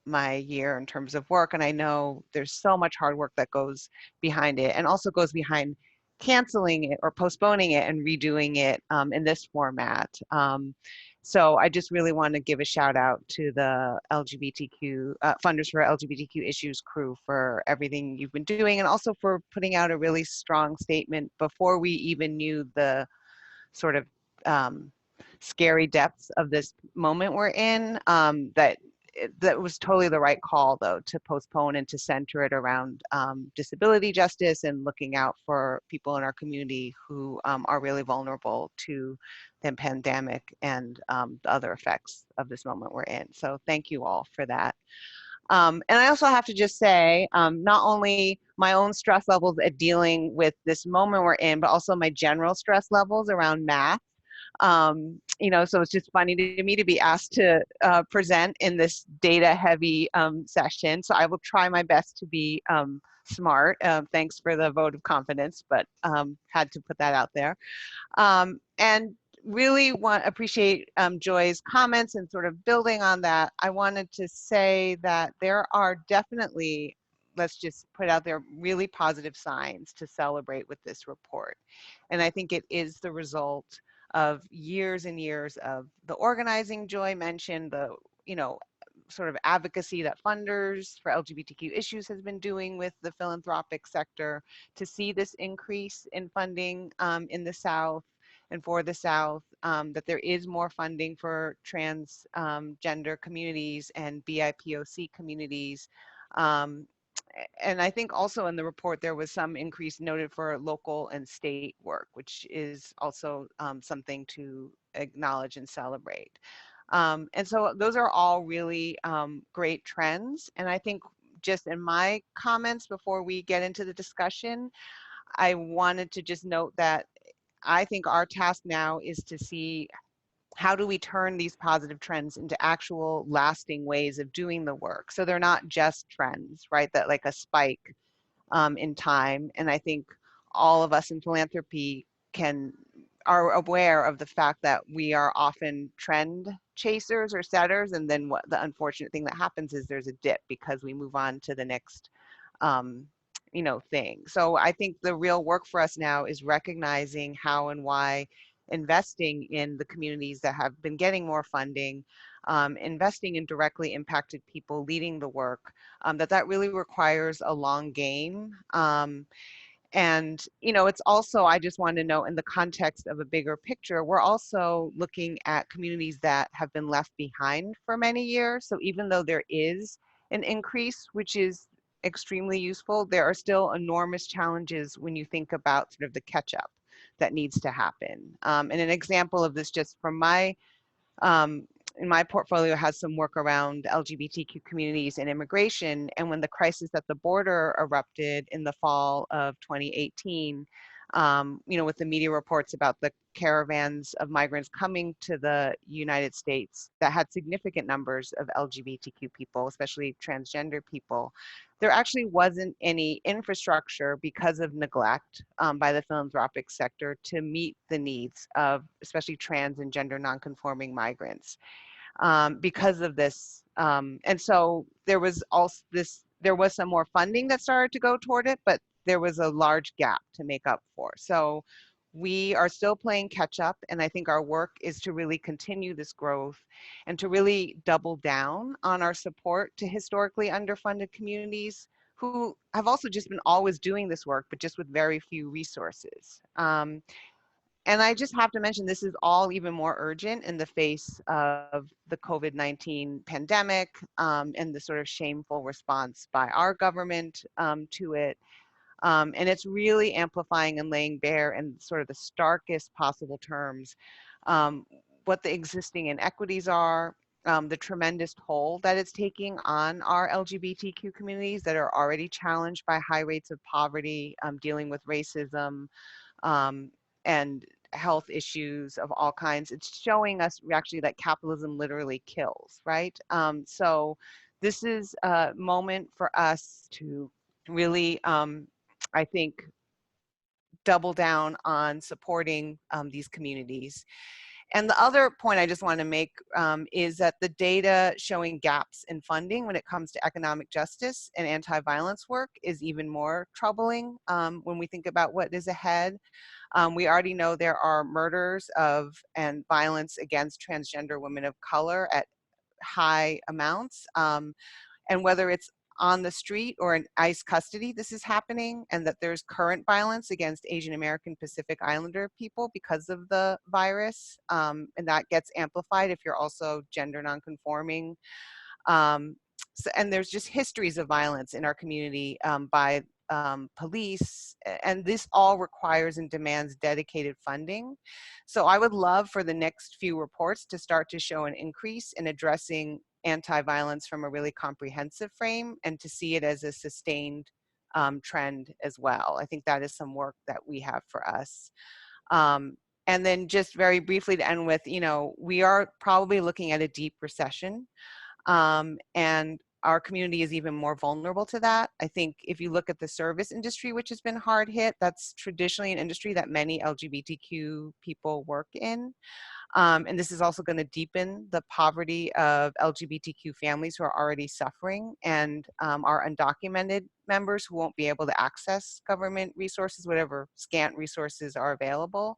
my year in terms of work. And I know there's so much hard work that goes behind it and also goes behind canceling it or postponing it and redoing it in this format. So I just really want to give a shout out to the LGBTQ funders for LGBTQ issues crew for everything you've been doing, and also for putting out a really strong statement before we even knew the sort of scary depths of this moment we're in, that was totally the right call, though, to postpone and to center it around disability justice and looking out for people in our community who are really vulnerable to the pandemic and the other effects of this moment we're in. So thank you all for that. And I also have to just say, not only my own stress levels at dealing with this moment we're in, but also my general stress levels around math. You know, so it's just funny to me to be asked to present in this data heavy session. So I will try my best to be smart. Thanks for the vote of confidence, but had to put that out there. And really appreciate Joy's comments, and sort of building on that, I wanted to say that there are definitely, let's just put out there, really positive signs to celebrate with this report. And I think it is the result of years and years of the organizing Joy mentioned, the, you know, sort of advocacy that funders for LGBTQ issues has been doing with the philanthropic sector to see this increase in funding in the South and for the South, that there is more funding for transgender communities and BIPOC communities. And I think also in the report, there was some increase noted for local and state work, which is also something to acknowledge and celebrate. And so those are all really great trends. And I think just in my comments before we get into the discussion, I wanted to just note that I think our task now is to see how do we turn these positive trends into actual lasting ways of doing the work. So they're not just trends, right? That like a spike in time. And I think all of us in philanthropy are aware of the fact that we are often trend chasers or setters, and then what the unfortunate thing that happens is there's a dip because we move on to the next you know, thing. So I think the real work for us now is recognizing how and why investing in the communities that have been getting more funding, investing in directly impacted people leading the work, that really requires a long game. And, you know, it's also, I just want to note in the context of a bigger picture, we're also looking at communities that have been left behind for many years. So even though there is an increase, which is extremely useful, there are still enormous challenges when you think about sort of the catch up that needs to happen. And an example of this just from my in my portfolio has some work around LGBTQ communities and immigration. And when the crisis at the border erupted in the fall of 2018, you know, with the media reports about the caravans of migrants coming to the United States that had significant numbers of LGBTQ people, especially transgender people, there actually wasn't any infrastructure because of neglect by the philanthropic sector to meet the needs of especially trans and gender nonconforming migrants because of this. And so there was also there was some more funding that started to go toward it, but there was a large gap to make up for. So we are still playing catch up, and I think our work is to really continue this growth and to really double down on our support to historically underfunded communities who have also just been always doing this work, but just with very few resources. And I just have to mention, this is all even more urgent in the face of the COVID-19 pandemic and the sort of shameful response by our government to it. And it's really amplifying and laying bare in sort of the starkest possible terms what the existing inequities are, the tremendous toll that it's taking on our LGBTQ communities that are already challenged by high rates of poverty, dealing with racism, and health issues of all kinds. It's showing us actually that capitalism literally kills, right? So this is a moment for us to really, I think, double down on supporting these communities. And the other point I just want to make is that the data showing gaps in funding when it comes to economic justice and anti-violence work is even more troubling when we think about what is ahead. We already know there are murders of and violence against transgender women of color at high amounts. And whether it's on the street or in ICE custody, this is happening, and that there's current violence against Asian American Pacific Islander people because of the virus. And that gets amplified if you're also gender nonconforming. And there's just histories of violence in our community by police, and this all requires and demands dedicated funding. So I would love for the next few reports to start to show an increase in addressing anti-violence from a really comprehensive frame and to see it as a sustained trend as well. I think that is some work that we have for us. And then just very briefly to end with, you know, we are probably looking at a deep recession, and our community is even more vulnerable to that. I think if you look at the service industry, which has been hard hit, that's traditionally an industry that many LGBTQ people work in. And this is also going to deepen the poverty of LGBTQ families who are already suffering, and our undocumented members who won't be able to access government resources, whatever scant resources are available.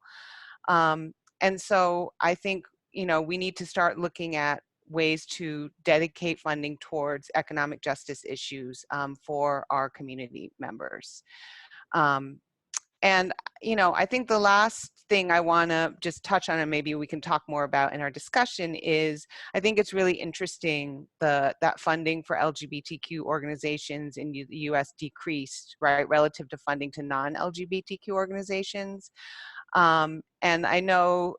And so I think, you know, we need to start looking at ways to dedicate funding towards economic justice issues for our community members. And, you know, I think the last thing I want to just touch on, and maybe we can talk more about in our discussion, is I think it's really interesting that funding for LGBTQ organizations in the US decreased, right, relative to funding to non-LGBTQ organizations. And I know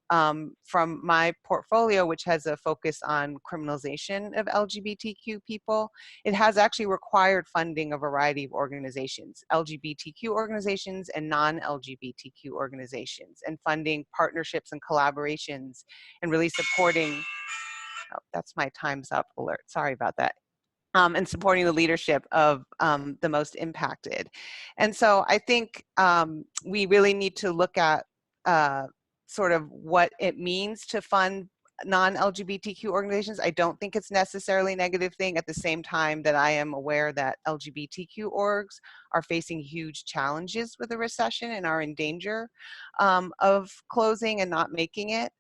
from my portfolio, which has a focus on criminalization of LGBTQ people, it has actually required funding a variety of organizations, LGBTQ organizations and non-LGBTQ organizations, and funding partnerships and collaborations, and really supporting, oh, that's my time's up alert, sorry about that. And supporting the leadership of the most impacted. And so I think we really need to look at sort of what it means to fund non-LGBTQ organizations. I don't think it's necessarily a negative thing, at the same time that I am aware that LGBTQ orgs are facing huge challenges with the recession and are in danger of closing and not making it.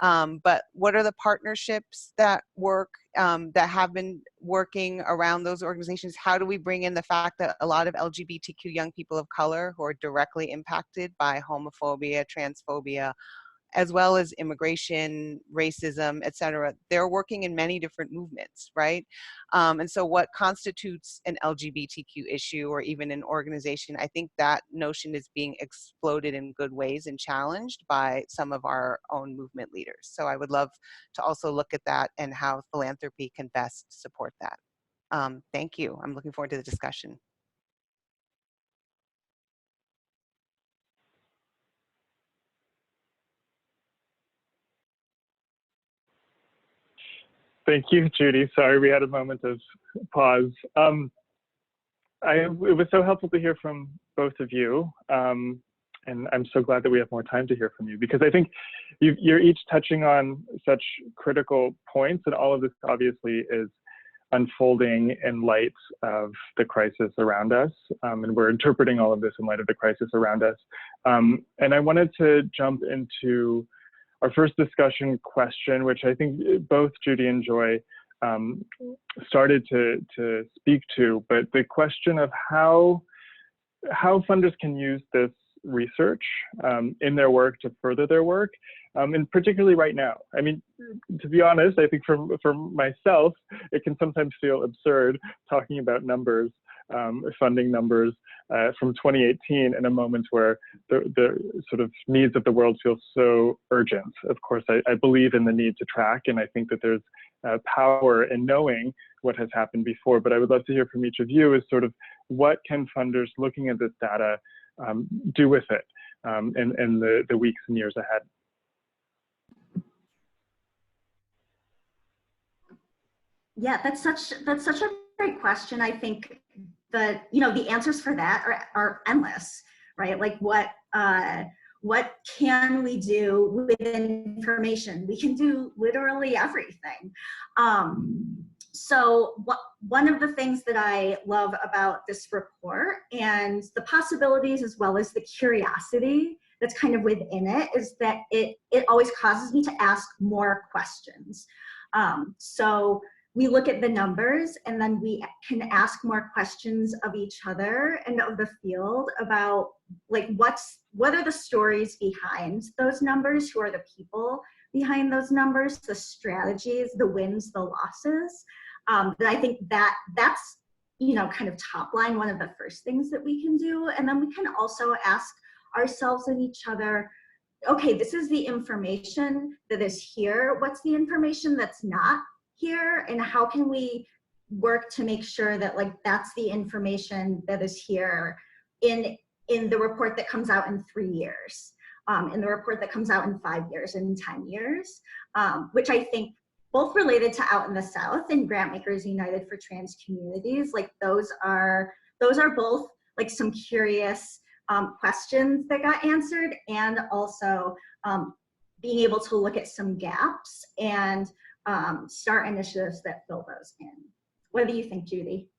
But what are the partnerships that work, that have been working around those organizations? How do we bring in the fact that a lot of LGBTQ young people of color who are directly impacted by homophobia, transphobia, as well as immigration, racism, et cetera, they're working in many different movements, right? And so what constitutes an LGBTQ issue or even an organization, I think that notion is being exploded in good ways and challenged by some of our own movement leaders. So I would love to also look at that and how philanthropy can best support that. Thank you. I'm looking forward to the discussion. Thank you, Judy. Sorry, we had a moment of pause. It was so helpful to hear from both of you. And I'm so glad that we have more time to hear from you, because I think you're each touching on such critical points, and all of this obviously is unfolding in light of the crisis around us. And we're interpreting all of this in light of the crisis around us. And I wanted to jump into our first discussion question, which I think both Judy and Joy started to speak to, but the question of how funders can use this research in their work to further their work, and particularly right now. I mean, to be honest, I think for myself, it can sometimes feel absurd talking about numbers, funding numbers from 2018 in a moment where the sort of needs of the world feel so urgent. Of course, I believe in the need to track, and I think that there's power in knowing what has happened before, but I would love to hear from each of you is sort of what can funders looking at this data do with it in the weeks and years ahead? Yeah, that's such a great question. I think that, you know, the answers for that are endless, right? Like what can we do with information? We can do literally everything. So one of the things that I love about this report, and the possibilities as well as the curiosity that's kind of within it, is that it always causes me to ask more questions. So we look at the numbers, and then we can ask more questions of each other and of the field about, like, what are the stories behind those numbers? Who are the people behind those numbers? The strategies, the wins, the losses. But I think that's, you know, kind of top line, one of the first things that we can do. And then we can also ask ourselves and each other, okay, this is the information that is here. What's the information that's not here? And how can we work to make sure that, like, that's the information that is here in the report that comes out in 3 years? in the report that comes out in 5 years and 10 years, which I think both related to Out in the South and Grantmakers United for Trans Communities, like those are both like some curious questions that got answered, and also being able to look at some gaps and start initiatives that fill those in. What do you think, Judy?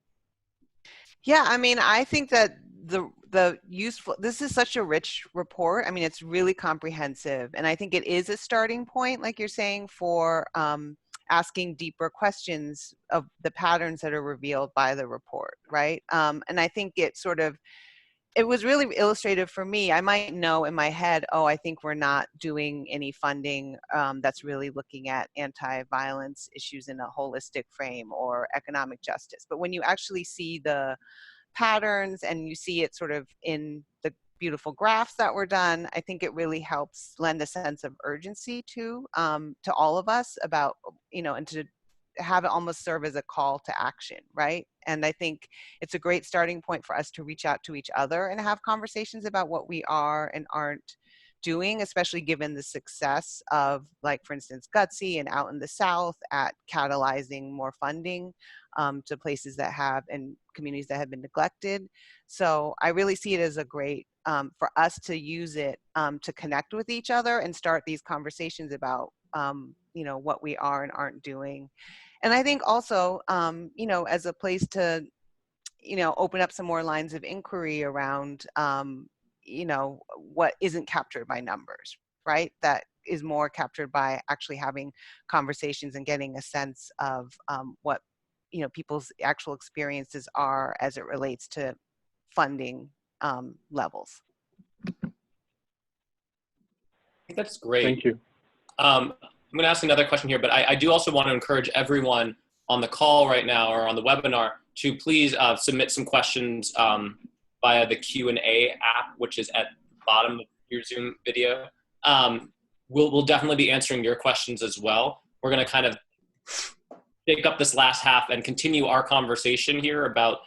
Yeah, I mean, I think that this is such a rich report. I mean, it's really comprehensive, and I think it is a starting point, like you're saying, for asking deeper questions of the patterns that are revealed by the report, right? And I think it was really illustrative for me. I might know in my head, oh, I think we're not doing any funding that's really looking at anti-violence issues in a holistic frame or economic justice. But when you actually see the patterns and you see it sort of in the beautiful graphs that were done, I think it really helps lend a sense of urgency to all of us about, and to have it almost serve as a call to action, right? And I think it's a great starting point for us to reach out to each other and have conversations about what we are and aren't doing, especially given the success of, like, for instance, Gutsy and Out in the South at catalyzing more funding to places that have and communities that have been neglected. So I really see it as a great for us to use it to connect with each other and start these conversations about what we are and aren't doing. And I think also, as a place to, open up some more lines of inquiry around, what isn't captured by numbers, right? That is more captured by actually having conversations and getting a sense of what, people's actual experiences are as it relates to funding levels. I think that's great. Thank you. I'm going to ask another question here, but I do also want to encourage everyone on the call right now or on the webinar to please submit some questions via the Q&A app, which is at the bottom of your Zoom video. We'll definitely be answering your questions as well. We're going to kind of take up this last half and continue our conversation here about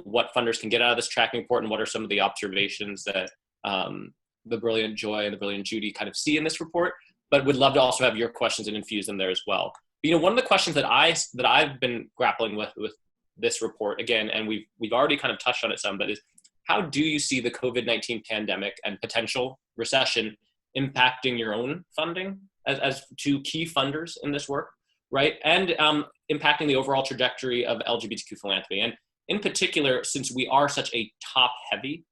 what funders can get out of this tracking report and what are some of the observations that the brilliant Joy and the brilliant Judy kind of see in this report. But would love to also have your questions and infuse them there as well. But, one of the questions that I've been grappling with this report, again, and we've already kind of touched on it some, but is how do you see the COVID-19 pandemic and potential recession impacting your own funding as two key funders in this work, right? And impacting the overall trajectory of LGBTQ philanthropy. And in particular, since we are such a top-heavy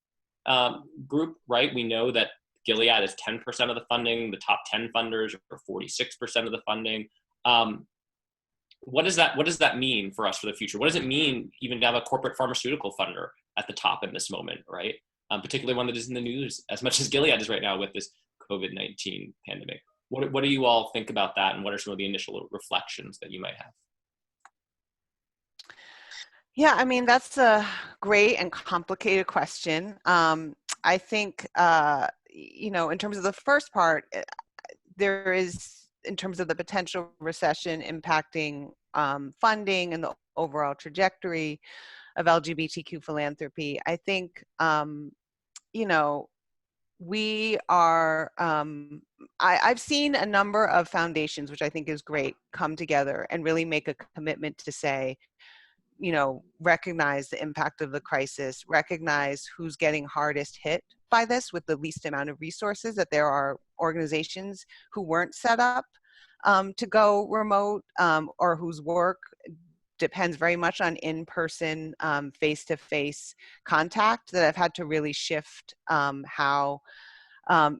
group, right? We know that Gilead is 10% of the funding, the top 10 funders are 46% of the funding. What does that mean for us for the future? What does it mean even to have a corporate pharmaceutical funder at the top in this moment, right? Particularly one that is in the news as much as Gilead is right now with this COVID-19 pandemic. What do you all think about that, and what are some of the initial reflections that you might have? Yeah, I mean, that's a great and complicated question. I think, in terms of the first part, there is, in terms of the potential recession impacting funding and the overall trajectory of LGBTQ philanthropy, I think, we are, I've seen a number of foundations, which I think is great, come together and really make a commitment to say, recognize the impact of the crisis, recognize who's getting hardest hit by this with the least amount of resources, that there are organizations who weren't set up to go remote or whose work depends very much on in-person, face-to-face contact, that have had to really shift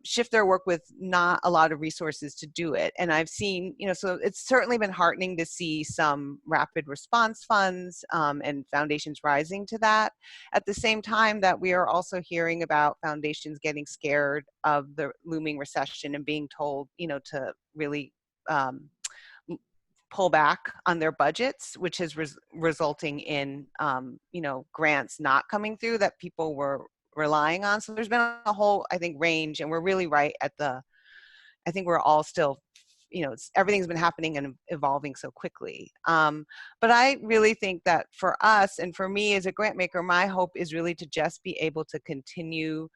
shift their work with not a lot of resources to do it. And I've seen, so it's certainly been heartening to see some rapid response funds and foundations rising to that. At the same time that we are also hearing about foundations getting scared of the looming recession and being told, to really pull back on their budgets, which is resulting in, grants not coming through that people were relying on. So there's been a whole, I think, range, and we're really right at I think we're all still, everything's been happening and evolving so quickly. But I really think that for us and for me as a grant maker, my hope is really to just be able to continue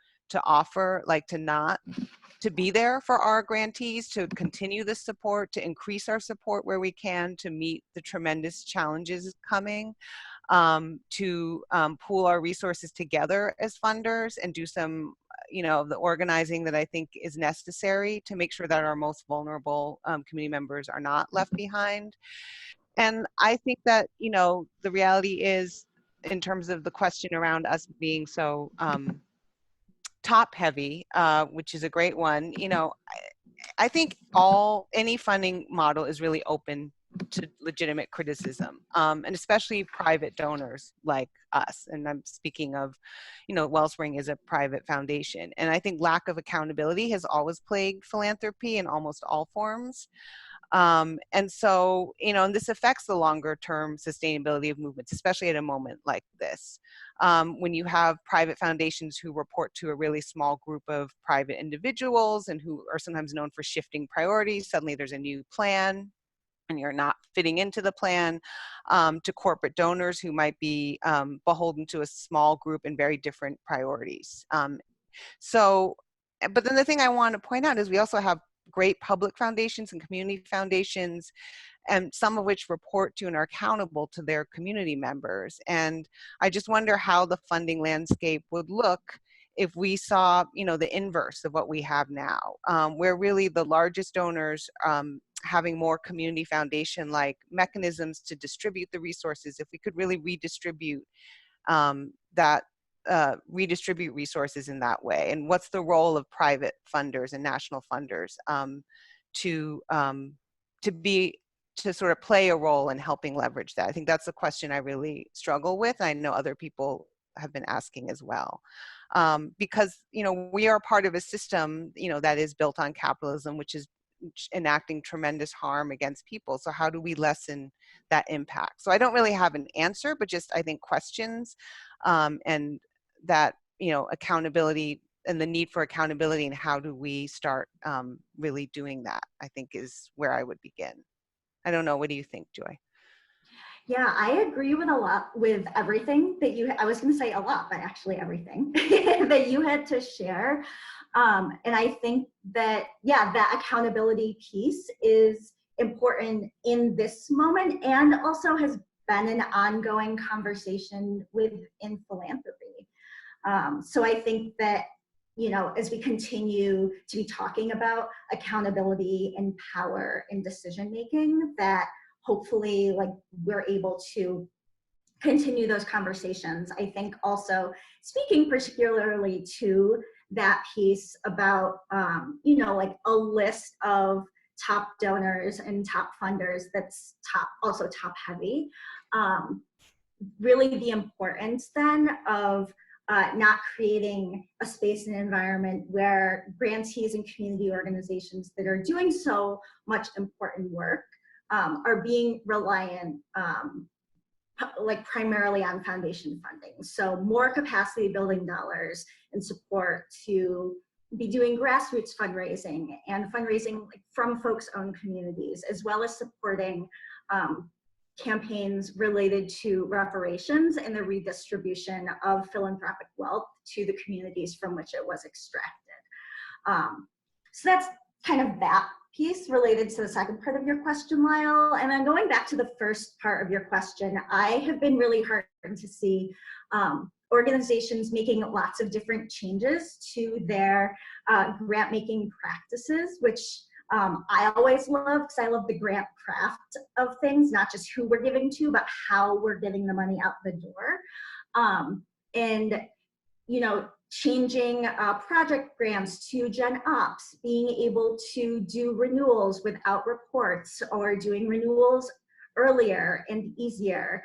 offer, like to be there for our grantees, to continue the support, to increase our support where we can to meet the tremendous challenges coming, to pool our resources together as funders and do some, of the organizing that I think is necessary to make sure that our most vulnerable community members are not left behind. And I think that, the reality is, in terms of the question around us being so top heavy, which is a great one, I think any funding model is really open to legitimate criticism, and especially private donors like us. And I'm speaking of, Wellspring is a private foundation. And I think lack of accountability has always plagued philanthropy in almost all forms. And so, and this affects the longer term sustainability of movements, especially at a moment like this. When you have private foundations who report to a really small group of private individuals and who are sometimes known for shifting priorities, suddenly there's a new plan and you're not fitting into the plan, to corporate donors who might be beholden to a small group and very different priorities. But then the thing I want to point out is we also have great public foundations and community foundations, and some of which report to and are accountable to their community members. And I just wonder how the funding landscape would look if we saw, the inverse of what we have now, where really the largest donors having more community foundation-like mechanisms to distribute the resources. If we could really redistribute redistribute resources in that way, and what's the role of private funders and national funders to sort of play a role in helping leverage that? I think that's a question I really struggle with. I know other people have been asking as well, because we are part of a system that is built on capitalism, which is enacting tremendous harm against people. So how do we lessen that impact? So I don't really have an answer, but just I think questions, and that accountability and the need for accountability, and how do we start really doing that, I think is where I would begin. I don't know, what do you think, Joy? Yeah, I agree with everything that I was going to say a lot, but actually everything that you had to share. And I think that, that accountability piece is important in this moment, and also has been an ongoing conversation within philanthropy. So I think that, as we continue to be talking about accountability and power in decision-making, that hopefully we're able to continue those conversations. I think also speaking particularly to that piece about, a list of top donors and top funders that's also top heavy. Really the importance then of not creating a space and environment where grantees and community organizations that are doing so much important work are being reliant primarily on foundation funding. So more capacity building dollars and support to be doing grassroots fundraising and fundraising from folks' own communities, as well as supporting campaigns related to reparations and the redistribution of philanthropic wealth to the communities from which it was extracted. So that's kind of that piece related to the second part of your question, Lyle. And then going back to the first part of your question, I have been really heartened to see organizations making lots of different changes to their grant making practices, which I always love, because I love the grant craft of things, not just who we're giving to, but how we're getting the money out the door. And, changing project grants to Gen Ops, being able to do renewals without reports, or doing renewals earlier and easier.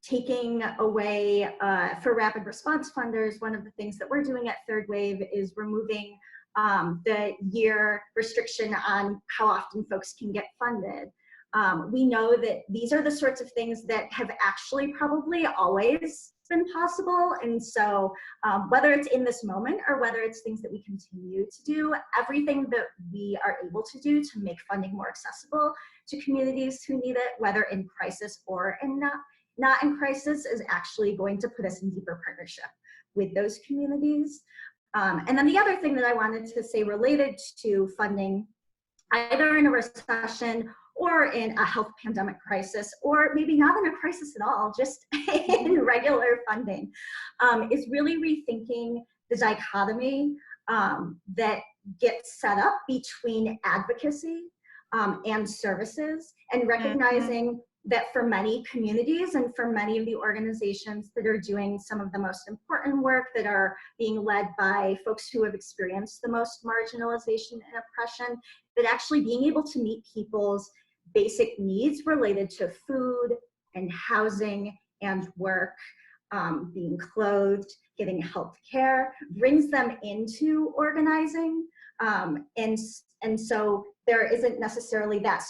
Taking away, for rapid response funders, one of the things that we're doing at Third Wave is removing the year restriction on how often folks can get funded. We know that these are the sorts of things that have actually probably always been possible. And so whether it's in this moment or whether it's things that we continue to do, everything that we are able to do to make funding more accessible to communities who need it, whether in crisis or not in crisis, is actually going to put us in deeper partnership with those communities. And then the other thing that I wanted to say related to funding, either in a recession or in a health pandemic crisis, or maybe not in a crisis at all, just in regular funding, is really rethinking the dichotomy that gets set up between advocacy and services, and recognizing that for many communities and for many of the organizations that are doing some of the most important work, that are being led by folks who have experienced the most marginalization and oppression, that actually being able to meet people's basic needs related to food and housing and work, being clothed, getting health care, brings them into organizing. And so there isn't necessarily that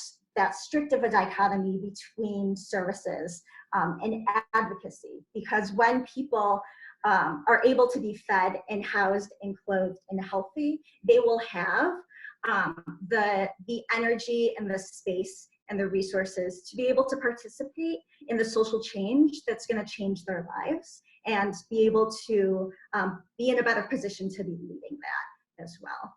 strict of a dichotomy between services and advocacy, because when people are able to be fed and housed and clothed and healthy, they will have the energy and the space and the resources to be able to participate in the social change that's going to change their lives, and be able to be in a better position to be leading that as well.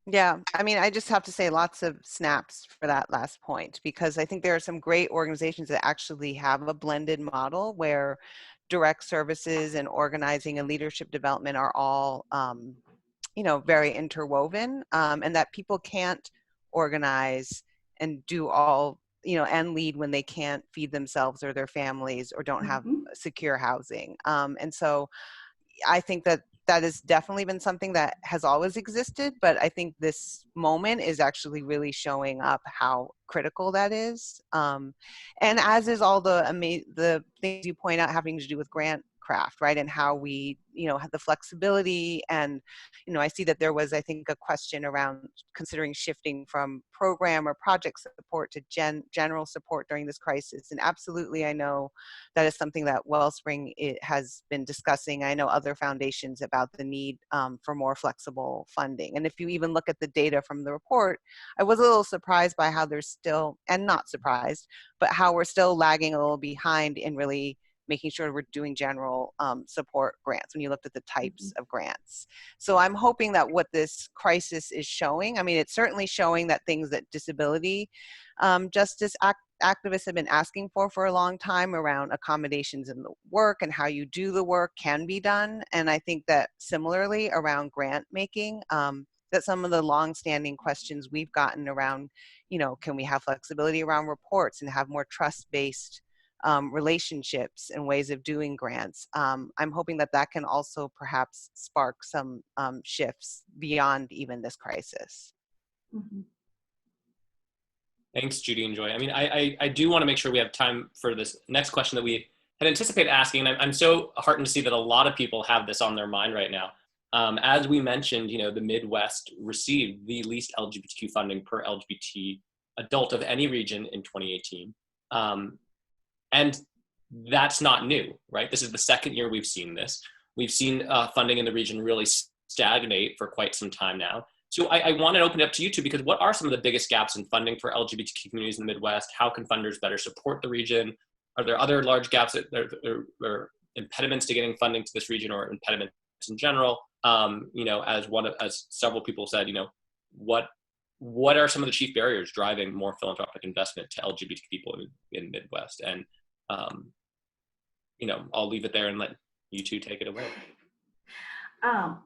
Yeah, I mean, I just have to say lots of snaps for that last point, because I think there are some great organizations that actually have a blended model where direct services and organizing and leadership development are all, very interwoven, and that people can't organize and do all, and lead when they can't feed themselves or their families or don't have secure housing. And so I think that has definitely been something that has always existed, but I think this moment is actually really showing up how critical that is. And as is all the things you point out having to do with grant craft, right? And how we, have the flexibility. And, I see that there was, I think, a question around considering shifting from program or project support to general support during this crisis. And absolutely, I know that is something that Wellspring has been discussing. I know other foundations about the need for more flexible funding. And if you even look at the data from the report, I was a little surprised by how there's still, and not surprised, but how we're still lagging a little behind in really making sure we're doing general support grants when you looked at the types of grants. So I'm hoping that what this crisis is showing, I mean, it's certainly showing that things that disability justice activists have been asking for a long time around accommodations in the work and how you do the work can be done. And I think that similarly around grant making, that some of the long-standing questions we've gotten around, can we have flexibility around reports and have more trust-based relationships and ways of doing grants. I'm hoping that can also perhaps spark some shifts beyond even this crisis. Thanks, Judy and Joy. I mean, I do want to make sure we have time for this next question that we had anticipated asking. And I'm so heartened to see that a lot of people have this on their mind right now. As we mentioned, the Midwest received the least LGBTQ funding per LGBT adult of any region in 2018. And that's not new, right? This is the second year we've seen this. We've seen funding in the region really stagnate for quite some time now. So I want to open it up to you two, because what are some of the biggest gaps in funding for LGBTQ communities in the Midwest? How can funders better support the region? Are there other large gaps that are impediments to getting funding to this region, or impediments in general? As several people said, what are some of the chief barriers driving more philanthropic investment to LGBT people in the Midwest? And I'll leave it there and let you two take it away.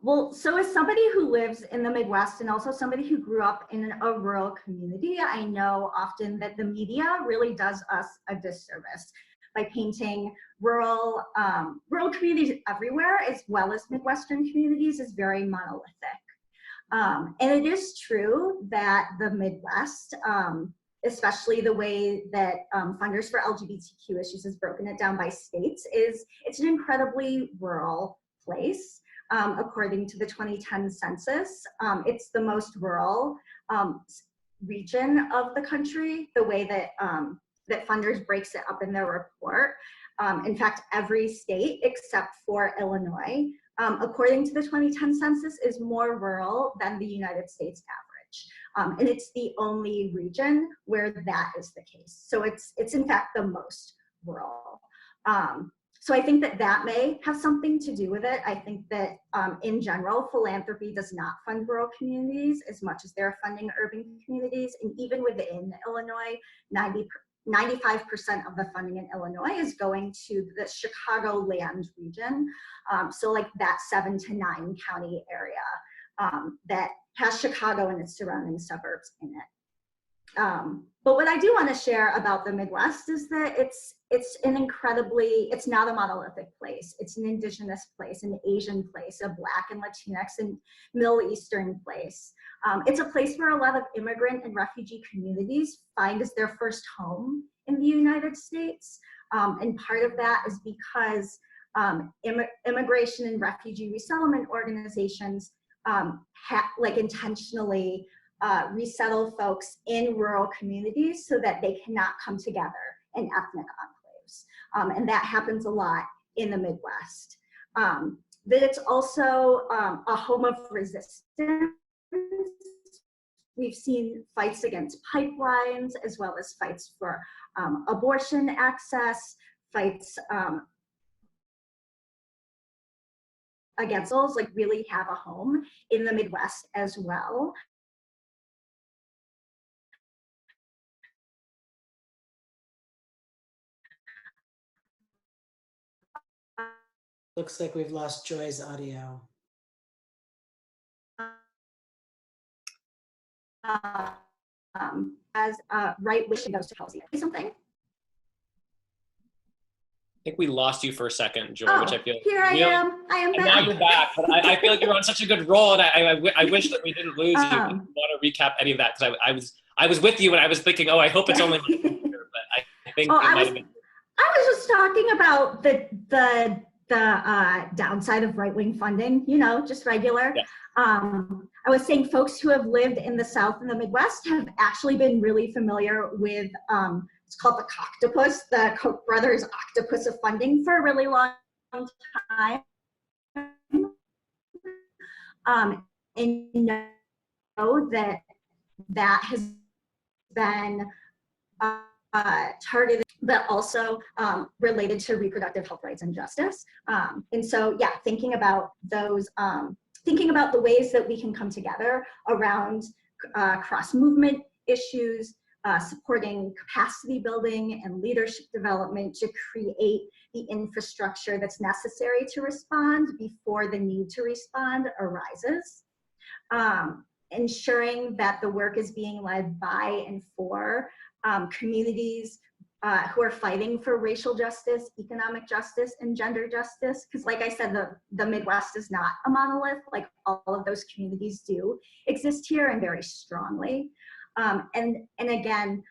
Well, so as somebody who lives in the Midwest and also somebody who grew up in a rural community, I know often that the media really does us a disservice by painting rural communities everywhere, as well as Midwestern communities, as very monolithic. And it is true that the Midwest, especially the way that funders for LGBTQ issues has broken it down by states, it's an incredibly rural place. According to the 2010 census, it's the most rural region of the country, the way that that funders breaks it up in their report. In fact, every state except for Illinois, according to the 2010 census, is more rural than the United States average. And it's the only region where that is the case. So it's in fact the most rural. So I think that that may have something to do with it. I think that in general, philanthropy does not fund rural communities as much as they're funding urban communities. And even within Illinois, 95% of the funding in Illinois is going to the Chicagoland region. So like that 7 to 9 county area that has Chicago and its surrounding suburbs in it. But what I do want to share about the Midwest is that it's not a monolithic place. It's an indigenous place, an Asian place, a Black and Latinx and Middle Eastern place. It's a place where a lot of immigrant and refugee communities find as their first home in the United States. And part of that is because immigration and refugee resettlement organizations intentionally resettle folks in rural communities so that they cannot come together in ethnic enclaves. And that happens a lot in the Midwest. That it's also a home of resistance. We've seen fights against pipelines, as well as fights for abortion access, fights against those, like really have a home in the Midwest as well. Looks like we've lost Joy's audio. As right wing goes to policy. Something. I think we lost you for a second, Joy, Oh, which I feel here I am. I am and back. now you're back, but I feel like you're on such a good roll, and I wish that we didn't lose you. I want to recap any of that because I was with you and I was thinking, oh, I hope it's only my computer, but I think it might have been. I was just talking about the downside of right-wing funding, just regular. Yeah. I was saying folks who have lived in the South and the Midwest have actually been really familiar with, it's called the Coctopus, the Koch brothers octopus of funding for a really long time. And know that has been targeted, but also related to reproductive health rights and justice. And so, yeah, thinking about those, thinking about the ways that we can come together around cross-movement issues, supporting capacity building and leadership development to create the infrastructure that's necessary to respond before the need to respond arises. Ensuring that the work is being led by and for communities who are fighting for racial justice, economic justice, and gender justice. Because like I said, the Midwest is not a monolith. Like all of those communities do exist here and very strongly. And again,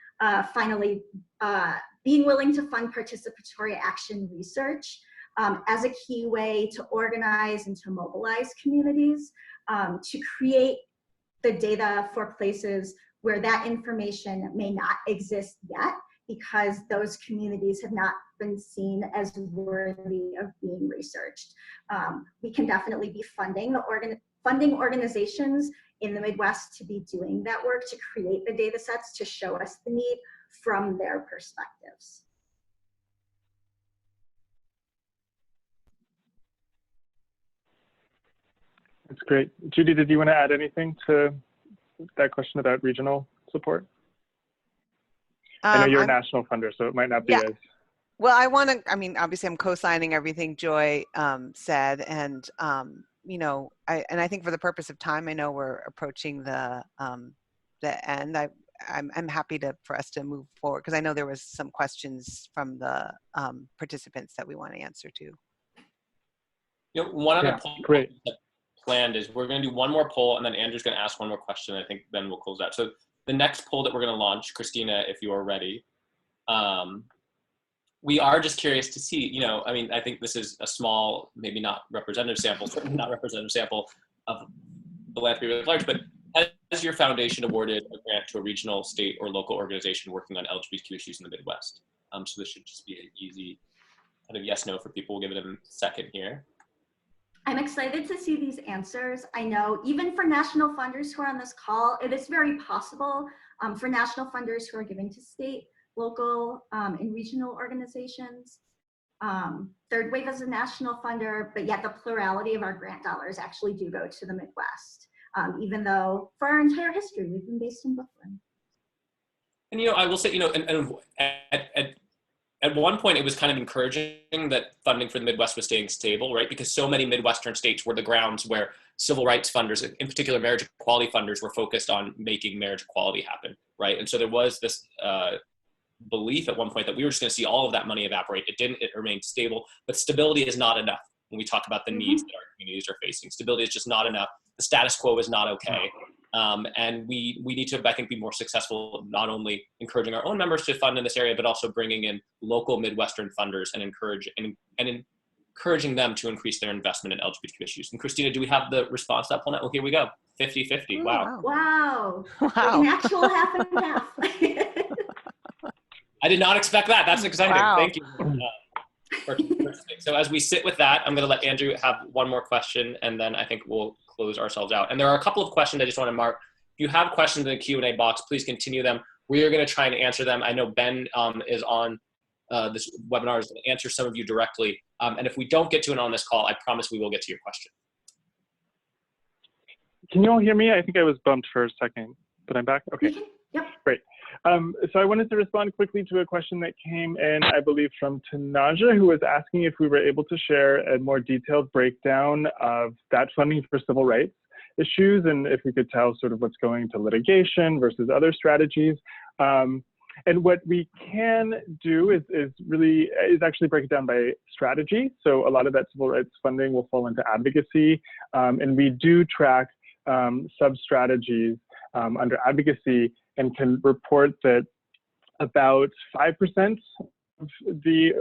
finally, being willing to fund participatory action research as a key way to organize and to mobilize communities, to create the data for places where that information may not exist yet, because those communities have not been seen as worthy of being researched. We can definitely be funding organizations in the Midwest to be doing that work, to create the data sets to show us the need from their perspectives. That's great. Judy, did you want to add anything to that question about regional support? I know you're a national funder, so it might not be as. Well, obviously I'm co-signing everything Joy said, and I think for the purpose of time, I know we're approaching the end. I'm happy for us to move forward, because I know there was some questions from the participants that we want to answer to. One other poll great. planned is we're going to do one more poll, and then Andrew's going to ask one more question. I think then we'll close out. So the next poll that we're going to launch, Christina, if you are ready, we are just curious to see, I think this is a small, maybe not representative sample, certainly not representative sample of philanthropy at large, but has your foundation awarded a grant to a regional, state, or local organization working on LGBTQ issues in the Midwest? So this should just be an easy kind of yes/no for people. We'll give it a second here. I'm excited to see these answers. I know even for national funders who are on this call, it is very possible for national funders who are giving to state, local, and regional organizations Third Wave is a national funder, but yet the plurality of our grant dollars actually do go to the Midwest, even though for our entire history, we've been based in Brooklyn. And, you know, I will say, you know, at one point it was kind of encouraging that funding for the Midwest was staying stable, right? Because so many Midwestern states were the grounds where civil rights funders, in particular marriage equality funders, were focused on making marriage equality happen, right? And so there was this belief at one point that we were just going to see all of that money evaporate. It didn't. It remained stable, but stability is not enough when we talk about the needs that our communities are facing. Stability is just not enough. The status quo is not okay. And we need to, I think, be more successful, not only encouraging our own members to fund in this area, but also bringing in local Midwestern funders and encouraging them to increase their investment in LGBTQ issues. And Christina, do we have the response to that poll? Oh, here we go. 50-50. Wow. Wow. Wow. An actual half and half. I did not expect that. That's exciting. Wow. Thank you. So as we sit with that, I'm going to let Andrew have one more question, and then I think we'll close ourselves out. And there are a couple of questions I just want to mark. If you have questions in the Q&A box, please continue them. We are going to try and answer them. I know Ben is on this webinar, is going to answer some of you directly. And if we don't get to it on this call, I promise we will get to your question. Can you all hear me? I think I was bumped for a second, but I'm back. Okay. Yep. Great. So I wanted to respond quickly to a question that came in, I believe, from Tanaja, who was asking if we were able to share a more detailed breakdown of that funding for civil rights issues, and if we could tell sort of what's going to litigation versus other strategies. And what we can do is actually break it down by strategy. So a lot of that civil rights funding will fall into advocacy, and we do track sub-strategies under advocacy, and can report that about 5% of the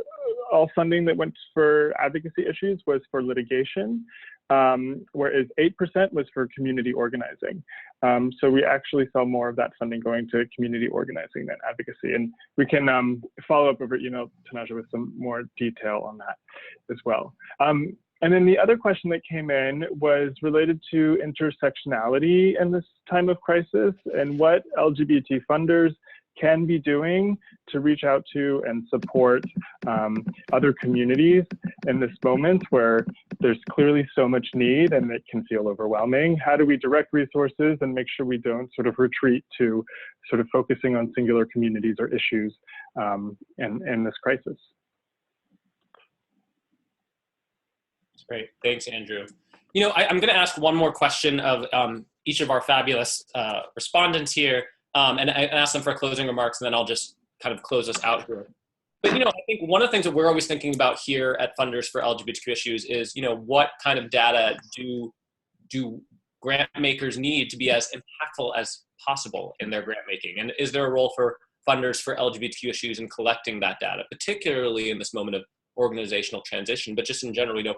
all funding that went for advocacy issues was for litigation, whereas 8% was for community organizing. So we actually saw more of that funding going to community organizing than advocacy. And we can follow up over email, Tanaja, with some more detail on that as well. And then the other question that came in was related to intersectionality in this time of crisis and what LGBT funders can be doing to reach out to and support other communities in this moment where there's clearly so much need and it can feel overwhelming. How do we direct resources and make sure we don't sort of retreat to sort of focusing on singular communities or issues in this crisis? Great, thanks, Andrew. You know, I'm going to ask one more question of each of our fabulous respondents here, and I ask them for closing remarks, and then I'll just kind of close us out here. But, you know, I think one of the things that we're always thinking about here at Funders for LGBTQ Issues is, you know, what kind of data do grant makers need to be as impactful as possible in their grant making? And is there a role for funders for LGBTQ issues in collecting that data, particularly in this moment of organizational transition, but just in general, you know,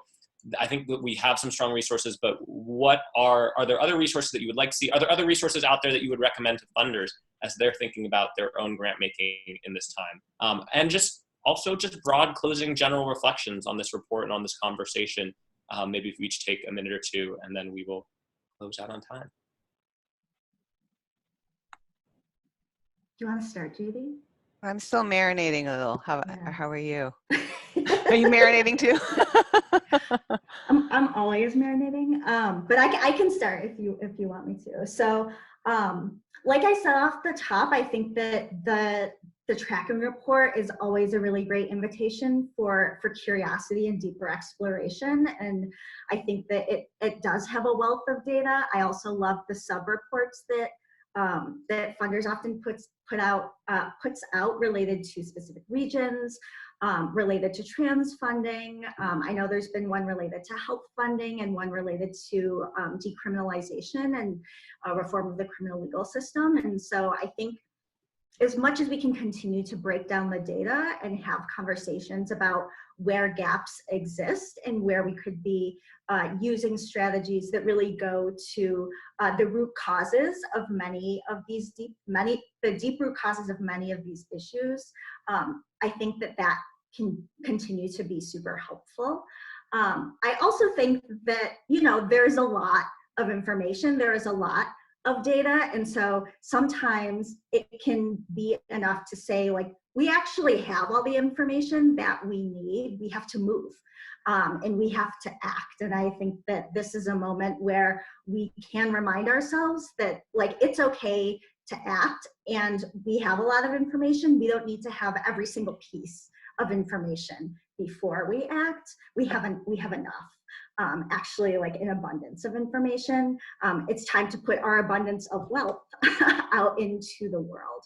I think that we have some strong resources, but what are there other resources that you would like to see? Are there other resources out there that you would recommend to funders as they're thinking about their own grant making in this time? And just broad closing general reflections on this report and on this conversation. Maybe if we each take a minute or two, and then we will close out on time. Do you want to start, Judy? I'm still marinating a little. How are you? Are you marinating too? I'm always marinating, but I can start if you want me to. So, like I said off the top, I think that the tracking report is always a really great invitation for curiosity and deeper exploration, and I think that it does have a wealth of data. I also love the sub reports that funders often puts out related to specific regions, related to trans funding. I know there's been one related to health funding and one related to decriminalization and reform of the criminal legal system. And so I think as much as we can continue to break down the data and have conversations about where gaps exist and where we could be using strategies that really go to the root causes of many of these deep root causes of many of these issues, I think that can continue to be super helpful. I also think that, you know, there's a lot of information. There is a lot of data. And so sometimes it can be enough to say, like, we actually have all the information that we need. We have to move and we have to act. And I think that this is a moment where we can remind ourselves that, like, it's okay to act, and we have a lot of information. We don't need to have every single piece of information before we act. We have enough. Actually, like, an abundance of information. It's time to put our abundance of wealth out into the world,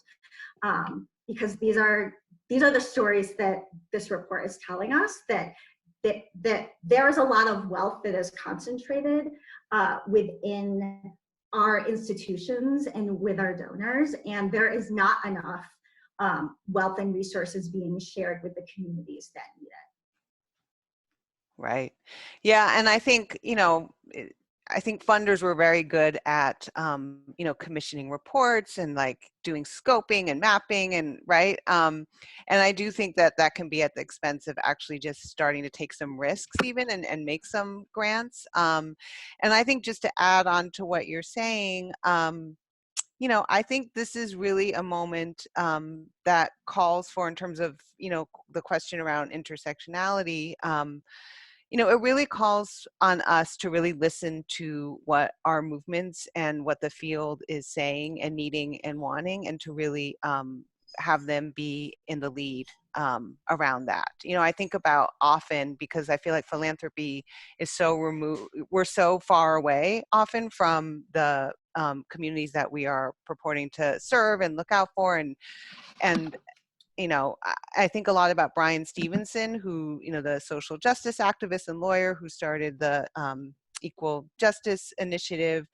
because these are the stories that this report is telling us, that there is a lot of wealth that is concentrated within our institutions and with our donors, and there is not enough wealth and resources being shared with the communities that need it. Right. Yeah. And I think, I think funders were very good at, commissioning reports and, like, doing scoping and mapping, and right. And I do think that that can be at the expense of actually just starting to take some risks even and make some grants. And I think, just to add on to what you're saying, I think this is really a moment that calls for, in terms of, the question around intersectionality, it really calls on us to really listen to what our movements and what the field is saying and needing and wanting, and to really have them be in the lead around that. I think about often, because I feel like philanthropy is so removed, we're so far away often from the communities that we are purporting to serve and look out for, and I think a lot about Brian Stevenson, who, the social justice activist and lawyer who started the Equal Justice Initiative.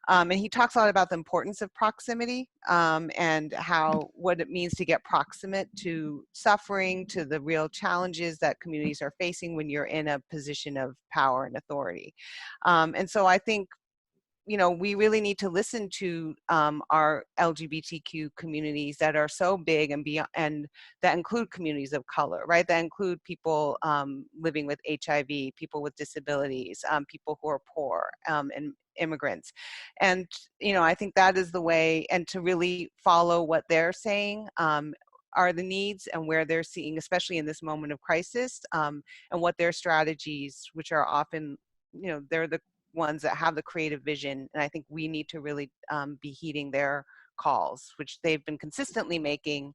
And he talks a lot about the importance of proximity and what it means to get proximate to suffering, to the real challenges that communities are facing when you're in a position of power and authority. And so I think, we really need to listen to our LGBTQ communities that are so big and beyond, and that include communities of color, right? That include people living with HIV, people with disabilities, people who are poor, and immigrants. And, I think that is the way, and to really follow what they're saying are the needs, and where they're seeing, especially in this moment of crisis, and what their strategies, which are often, they're the ones that have the creative vision, and I think we need to really be heeding their calls, which they've been consistently making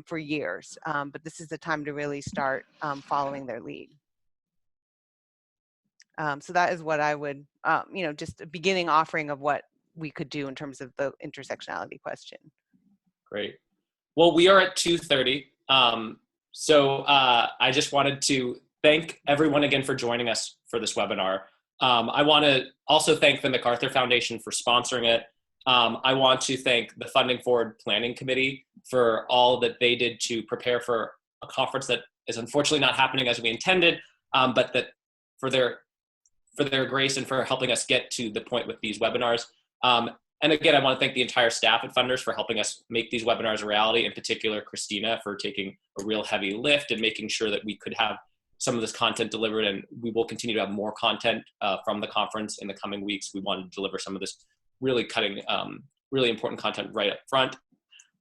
for years. But this is the time to really start following their lead. So that is what I would, just a beginning offering of what we could do in terms of the intersectionality question. Great. Well, we are at 2:30. So I just wanted to thank everyone again for joining us for this webinar. I want to also thank the MacArthur Foundation for sponsoring it. I want to thank the Funding Forward Planning Committee for all that they did to prepare for a conference that is unfortunately not happening as we intended, but that for their grace and for helping us get to the point with these webinars. And again, I want to thank the entire staff at Funders for helping us make these webinars a reality, in particular Christina for taking a real heavy lift and making sure that we could have some of this content delivered, and we will continue to have more content from the conference in the coming weeks. We want to deliver some of this really really important content right up front.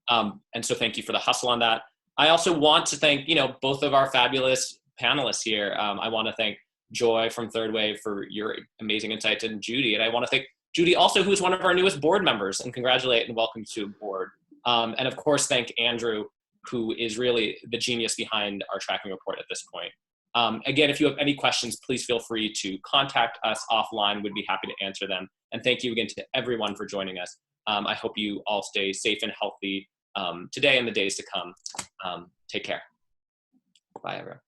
And so thank you for the hustle on that. I also want to thank, both of our fabulous panelists here. I want to thank Joy from Third Wave for your amazing insights, and Judy. And I want to thank Judy also, who's one of our newest board members, and congratulate and welcome to board. And of course, thank Andrew, who is really the genius behind our tracking report at this point. Again, if you have any questions, please feel free to contact us offline. We'd be happy to answer them. And thank you again to everyone for joining us. I hope you all stay safe and healthy today and the days to come. Take care. Bye, everyone.